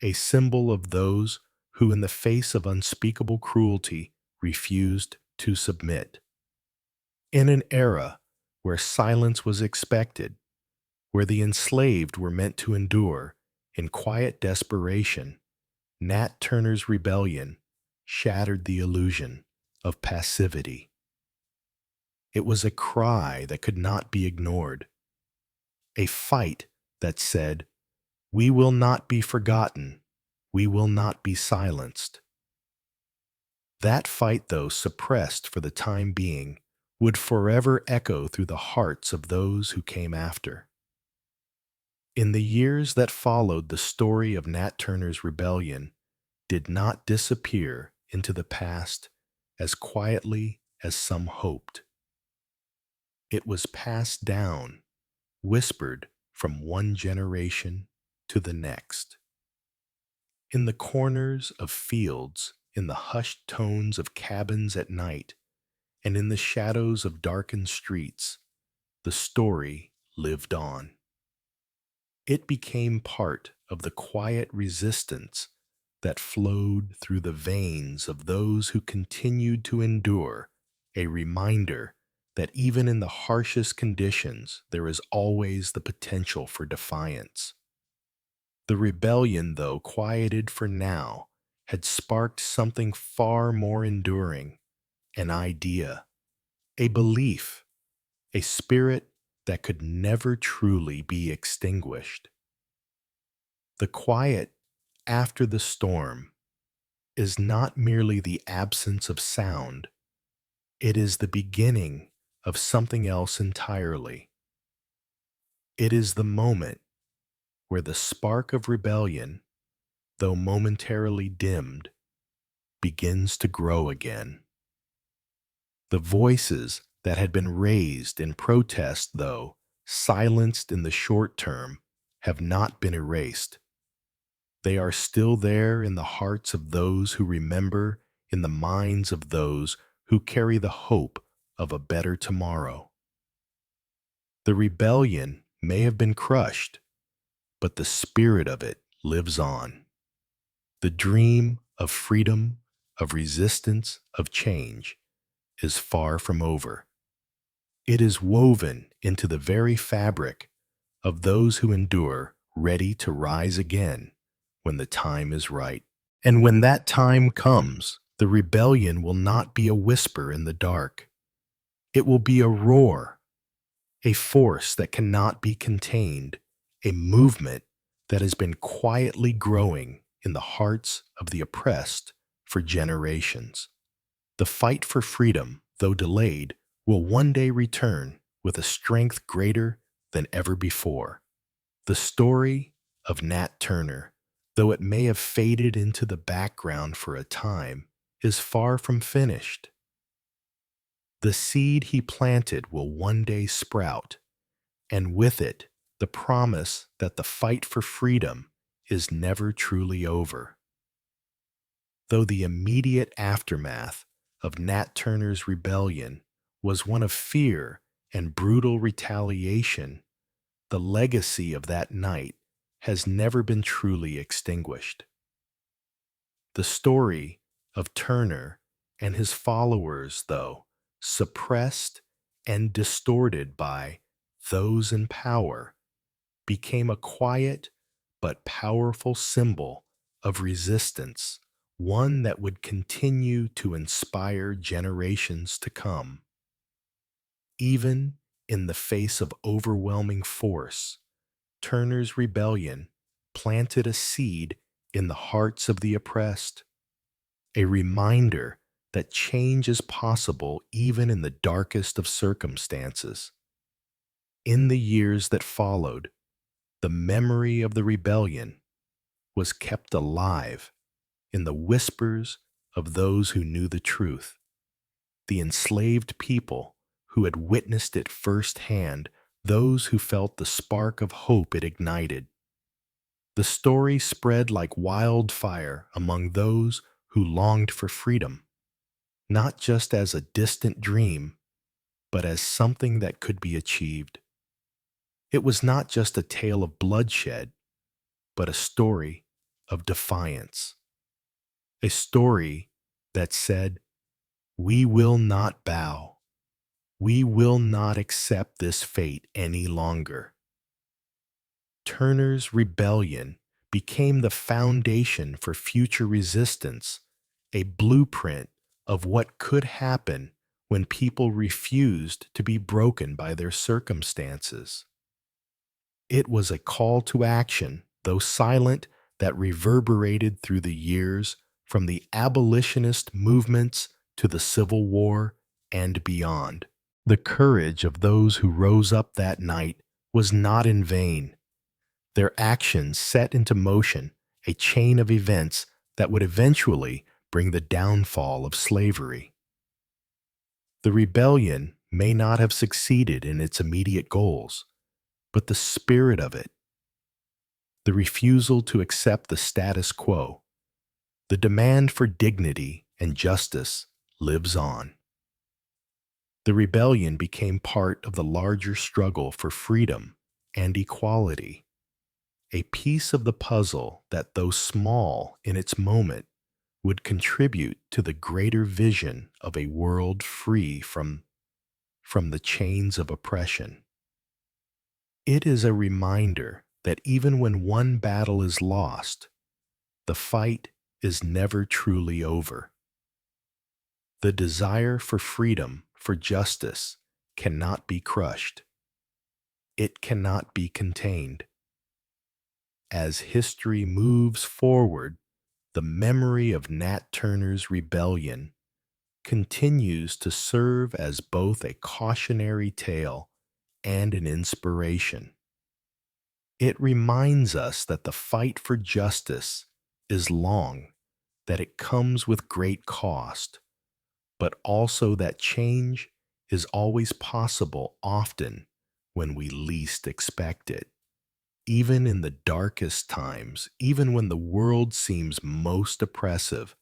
a symbol of those who, in the face of unspeakable cruelty, refused to submit. In an era where silence was expected, where the enslaved were meant to endure, in quiet desperation, Nat Turner's rebellion shattered the illusion of passivity. It was a cry that could not be ignored, a fight that said, "We will not be forgotten, we will not be silenced." That fight, though suppressed for the time being, would forever echo through the hearts of those who came after. In the years that followed, the story of Nat Turner's rebellion did not disappear into the past as quietly as some hoped. It was passed down, whispered from one generation to the next. In the corners of fields, in the hushed tones of cabins at night, and in the shadows of darkened streets, the story lived on. It became part of the quiet resistance that flowed through the veins of those who continued to endure, a reminder that even in the harshest conditions there is always the potential for defiance. The rebellion, though quieted for now, had sparked something far more enduring, an idea, a belief, a spirit that could never truly be extinguished. The quiet after the storm is not merely the absence of sound, it is the beginning of something else entirely. It is the moment where the spark of rebellion, though momentarily dimmed, begins to grow again. The voices that had been raised in protest, though silenced in the short term, have not been erased. They are still there in the hearts of those who remember, in the minds of those who carry the hope of a better tomorrow. The rebellion may have been crushed, but the spirit of it lives on. The dream of freedom, of resistance, of change is far from over. It is woven into the very fabric of those who endure, ready to rise again when the time is right. And when that time comes, the rebellion will not be a whisper in the dark. It will be a roar, a force that cannot be contained, a movement that has been quietly growing in the hearts of the oppressed for generations. The fight for freedom, though delayed, will one day return with a strength greater than ever before. The story of Nat Turner, though it may have faded into the background for a time, is far from finished. The seed he planted will one day sprout, and with it, the promise that the fight for freedom is never truly over. Though the immediate aftermath of Nat Turner's rebellion was one of fear and brutal retaliation, the legacy of that night has never been truly extinguished. The story of Turner and his followers, though suppressed and distorted by those in power, became a quiet but powerful symbol of resistance, one that would continue to inspire generations to come. Even in the face of overwhelming force, Turner's rebellion planted a seed in the hearts of the oppressed, a reminder that change is possible even in the darkest of circumstances. In the years that followed, the memory of the rebellion was kept alive in the whispers of those who knew the truth, the enslaved people who had witnessed it firsthand, those who felt the spark of hope it ignited. The story spread like wildfire among those who longed for freedom, not just as a distant dream, but as something that could be achieved. It was not just a tale of bloodshed, but a story of defiance. A story that said, "We will not bow. We will not accept this fate any longer." Turner's rebellion became the foundation for future resistance, a blueprint of what could happen when people refused to be broken by their circumstances. It was a call to action, though silent, that reverberated through the years, from the abolitionist movements to the Civil War and beyond. The courage of those who rose up that night was not in vain. Their actions set into motion a chain of events that would eventually bring the downfall of slavery. The rebellion may not have succeeded in its immediate goals, but the spirit of it, the refusal to accept the status quo, the demand for dignity and justice lives on. The rebellion became part of the larger struggle for freedom and equality, a piece of the puzzle that, though small in its moment, would contribute to the greater vision of a world free from the chains of oppression. It is a reminder that even when one battle is lost, the fight is never truly over. The desire for freedom, for justice, cannot be crushed. It cannot be contained. As history moves forward, the memory of Nat Turner's rebellion continues to serve as both a cautionary tale and an inspiration. It reminds us that the fight for justice is long, that it comes with great cost, but also that change is always possible, often when we least expect it. Even in the darkest times, even when the world seems most oppressive,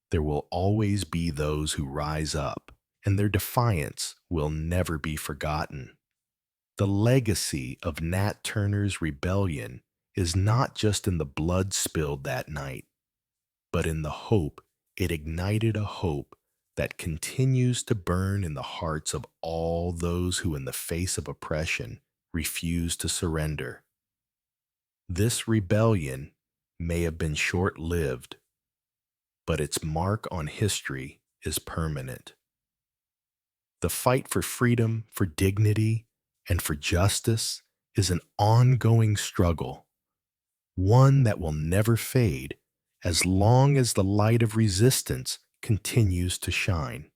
there will always be those who rise up, and their defiance will never be forgotten. The legacy of Nat Turner's rebellion is not just in the blood spilled that night, but in the hope it ignited, a hope that continues to burn in the hearts of all those who, in the face of oppression, refuse to surrender. This rebellion may have been short-lived, but its mark on history is permanent. The fight for freedom, for dignity, and for justice is an ongoing struggle, one that will never fade as long as the light of resistance continues to shine.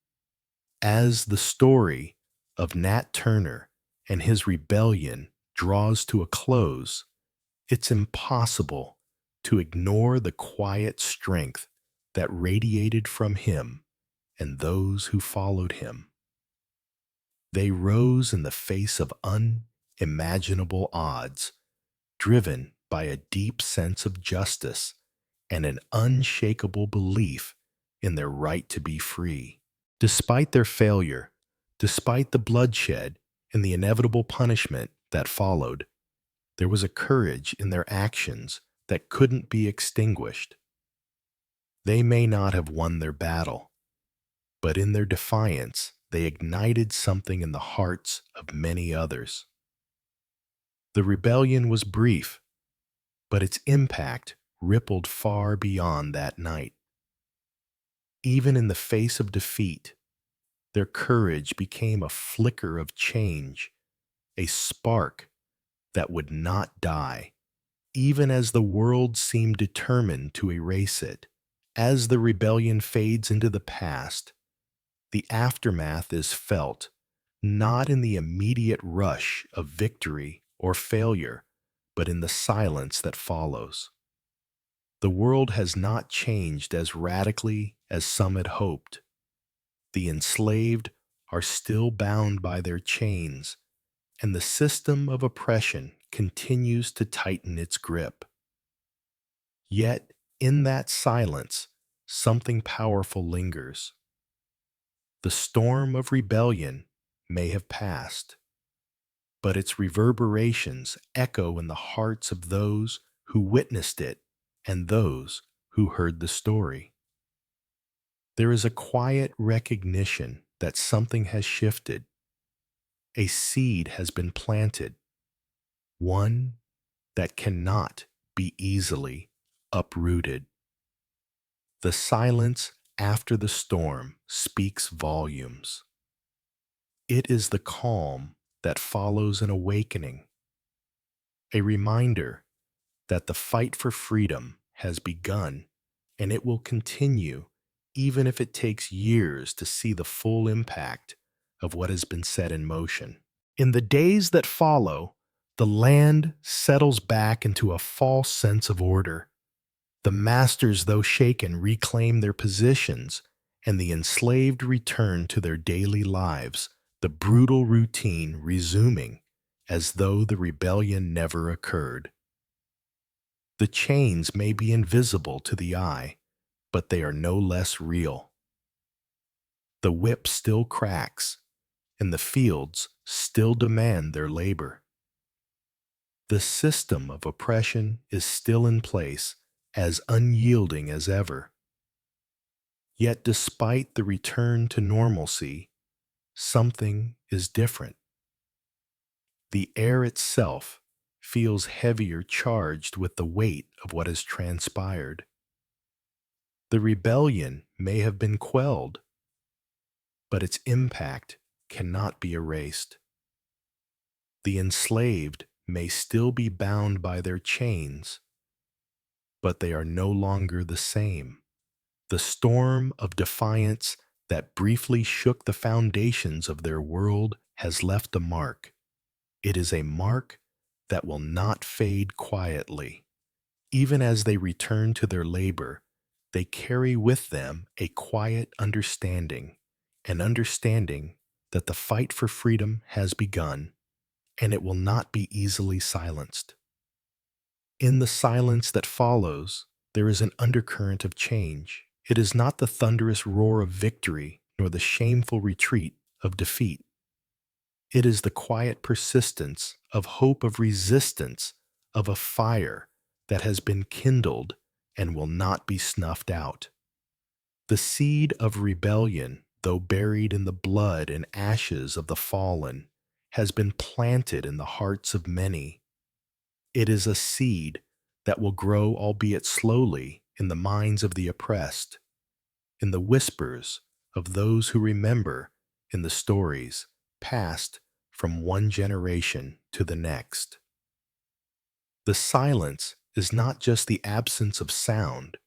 As the story of Nat Turner and his rebellion draws to a close, it's impossible to ignore the quiet strength that radiated from him and those who followed him. They rose in the face of unimaginable odds, driven by a deep sense of justice and an unshakable belief in their right to be free. Despite their failure, despite the bloodshed and the inevitable punishment that followed, there was a courage in their actions that couldn't be extinguished. They may not have won their battle, but in their defiance, they ignited something in the hearts of many others. The rebellion was brief, but its impact rippled far beyond that night. Even in the face of defeat, their courage became a flicker of change, a spark that would not die, even as the world seemed determined to erase it. As the rebellion fades into the past, the aftermath is felt not in the immediate rush of victory or failure, but in the silence that follows. The world has not changed as radically as some had hoped. The enslaved are still bound by their chains, and the system of oppression continues to tighten its grip. Yet, in that silence, something powerful lingers. The storm of rebellion may have passed, but its reverberations echo in the hearts of those who witnessed it and those who heard the story. There is a quiet recognition that something has shifted. A seed has been planted, one that cannot be easily uprooted. The silence after the storm speaks volumes. It is the calm that follows an awakening, a reminder that the fight for freedom has begun and it will continue even if it takes years to see the full impact of what has been set in motion. In the days that follow, the land settles back into a false sense of order. The masters, though shaken, reclaim their positions, and the enslaved return to their daily lives, the brutal routine resuming as though the rebellion never occurred. The chains may be invisible to the eye, but they are no less real. The whip still cracks, and the fields still demand their labor. The system of oppression is still in place, as unyielding as ever. Yet despite the return to normalcy, something is different. The air itself feels heavier charged with the weight of what has transpired. The rebellion may have been quelled, but its impact cannot be erased. The enslaved may still be bound by their chains, but they are no longer the same. The storm of defiance that briefly shook the foundations of their world has left a mark. It is a mark that will not fade quietly. Even as they return to their labor, they carry with them a quiet understanding, an understanding that the fight for freedom has begun, and it will not be easily silenced. In the silence that follows, there is an undercurrent of change. It is not the thunderous roar of victory, nor the shameful retreat of defeat. It is the quiet persistence of hope, of resistance, of a fire that has been kindled and will not be snuffed out. The seed of rebellion, though buried in the blood and ashes of the fallen, has been planted in the hearts of many. It is a seed that will grow, albeit slowly, in the minds of the oppressed, in the whispers of those who remember, in the stories passed from one generation to the next. The silence is not just the absence of sound,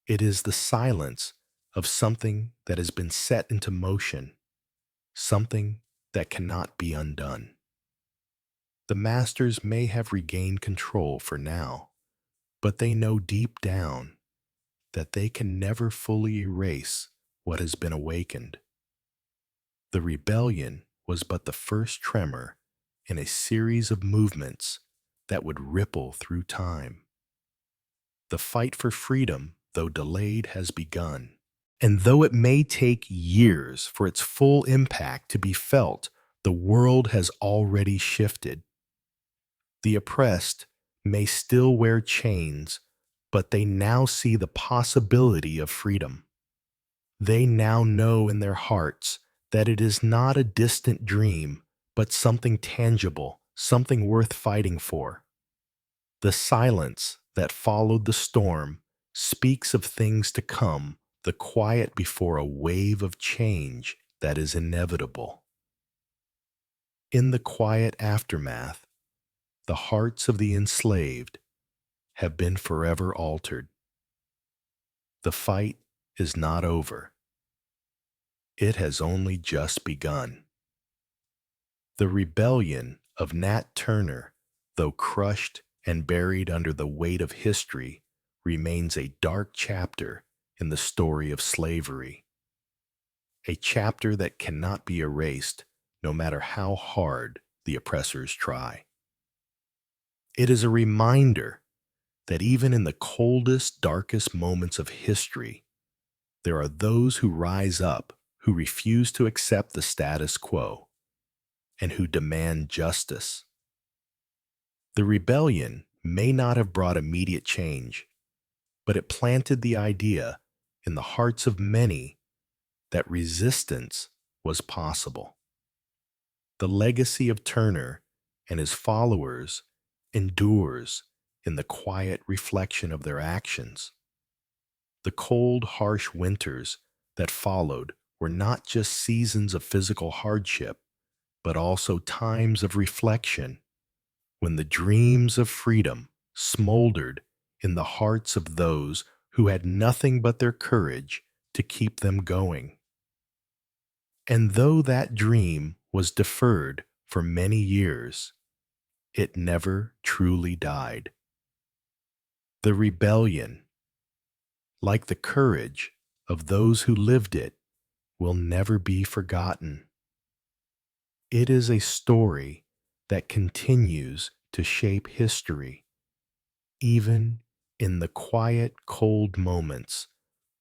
it is the silence of something that has been set into motion, something that cannot be undone. The masters may have regained control for now, but they know deep down that they can never fully erase what has been awakened. The rebellion was but the first tremor in a series of movements that would ripple through time. The fight for freedom, though delayed, has begun. And though it may take years for its full impact to be felt, the world has already shifted. The oppressed may still wear chains, but they now see the possibility of freedom. They now know in their hearts that it is not a distant dream, but something tangible, something worth fighting for. The silence that followed the storm speaks of things to come, the quiet before a wave of change that is inevitable. In the quiet aftermath, the hearts of the enslaved have been forever altered. The fight is not over. It has only just begun. The rebellion of Nat Turner, though crushed and buried under the weight of history, remains a dark chapter in the story of slavery. A chapter that cannot be erased no matter how hard the oppressors try. It is a reminder that even in the coldest, darkest moments of history, there are those who rise up, who refuse to accept the status quo, and who demand justice. The rebellion may not have brought immediate change, but it planted the idea in the hearts of many that resistance was possible. The legacy of Turner and his followers endures in the quiet reflection of their actions. The cold, harsh winters that followed were not just seasons of physical hardship, but also times of reflection when the dreams of freedom smoldered in the hearts of those who had nothing but their courage to keep them going. And though that dream was deferred for many years, it never truly died. The rebellion, like the courage of those who lived it, will never be forgotten. It is a story that continues to shape history, even in the quiet, cold moments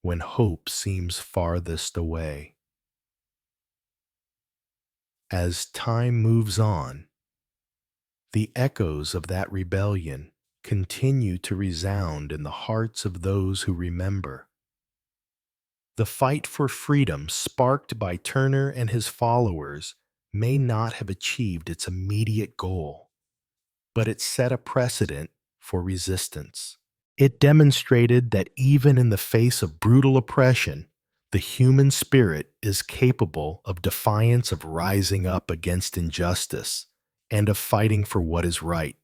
when hope seems farthest away. As time moves on, the echoes of that rebellion continue to resound in the hearts of those who remember. The fight for freedom sparked by Turner and his followers may not have achieved its immediate goal, but it set a precedent for resistance. It demonstrated that even in the face of brutal oppression, the human spirit is capable of defiance, of rising up against injustice, and of fighting for what is right.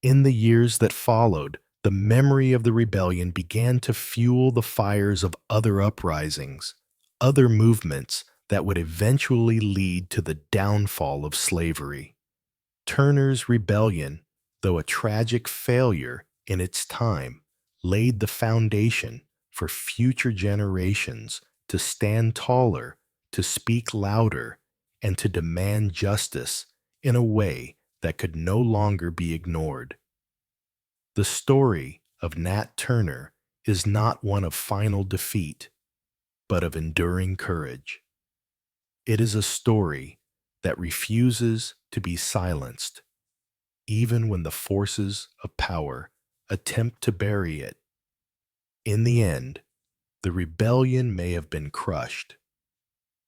In the years that followed, the memory of the rebellion began to fuel the fires of other uprisings, other movements that would eventually lead to the downfall of slavery. Turner's rebellion, though a tragic failure in its time, laid the foundation for future generations to stand taller, to speak louder, and to demand justice in a way that could no longer be ignored. The story of Nat Turner is not one of final defeat, but of enduring courage. It is a story that refuses to be silenced, even when the forces of power attempt to bury it. In the end, the rebellion may have been crushed,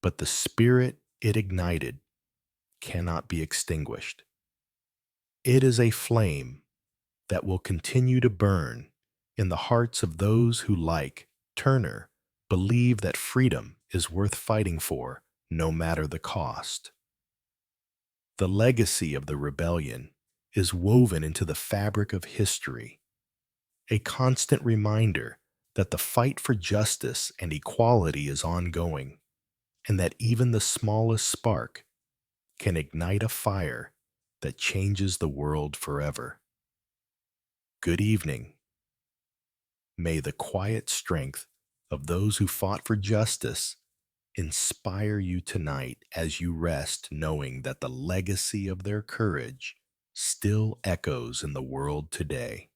but the spirit it ignited cannot be extinguished. It is a flame that will continue to burn in the hearts of those who, like Turner, believe that freedom is worth fighting for no matter the cost. The legacy of the rebellion is woven into the fabric of history, a constant reminder that the fight for justice and equality is ongoing, and that even the smallest spark can ignite a fire that changes the world forever. Good evening. May the quiet strength of those who fought for justice inspire you tonight as you rest, knowing that the legacy of their courage still echoes in the world today.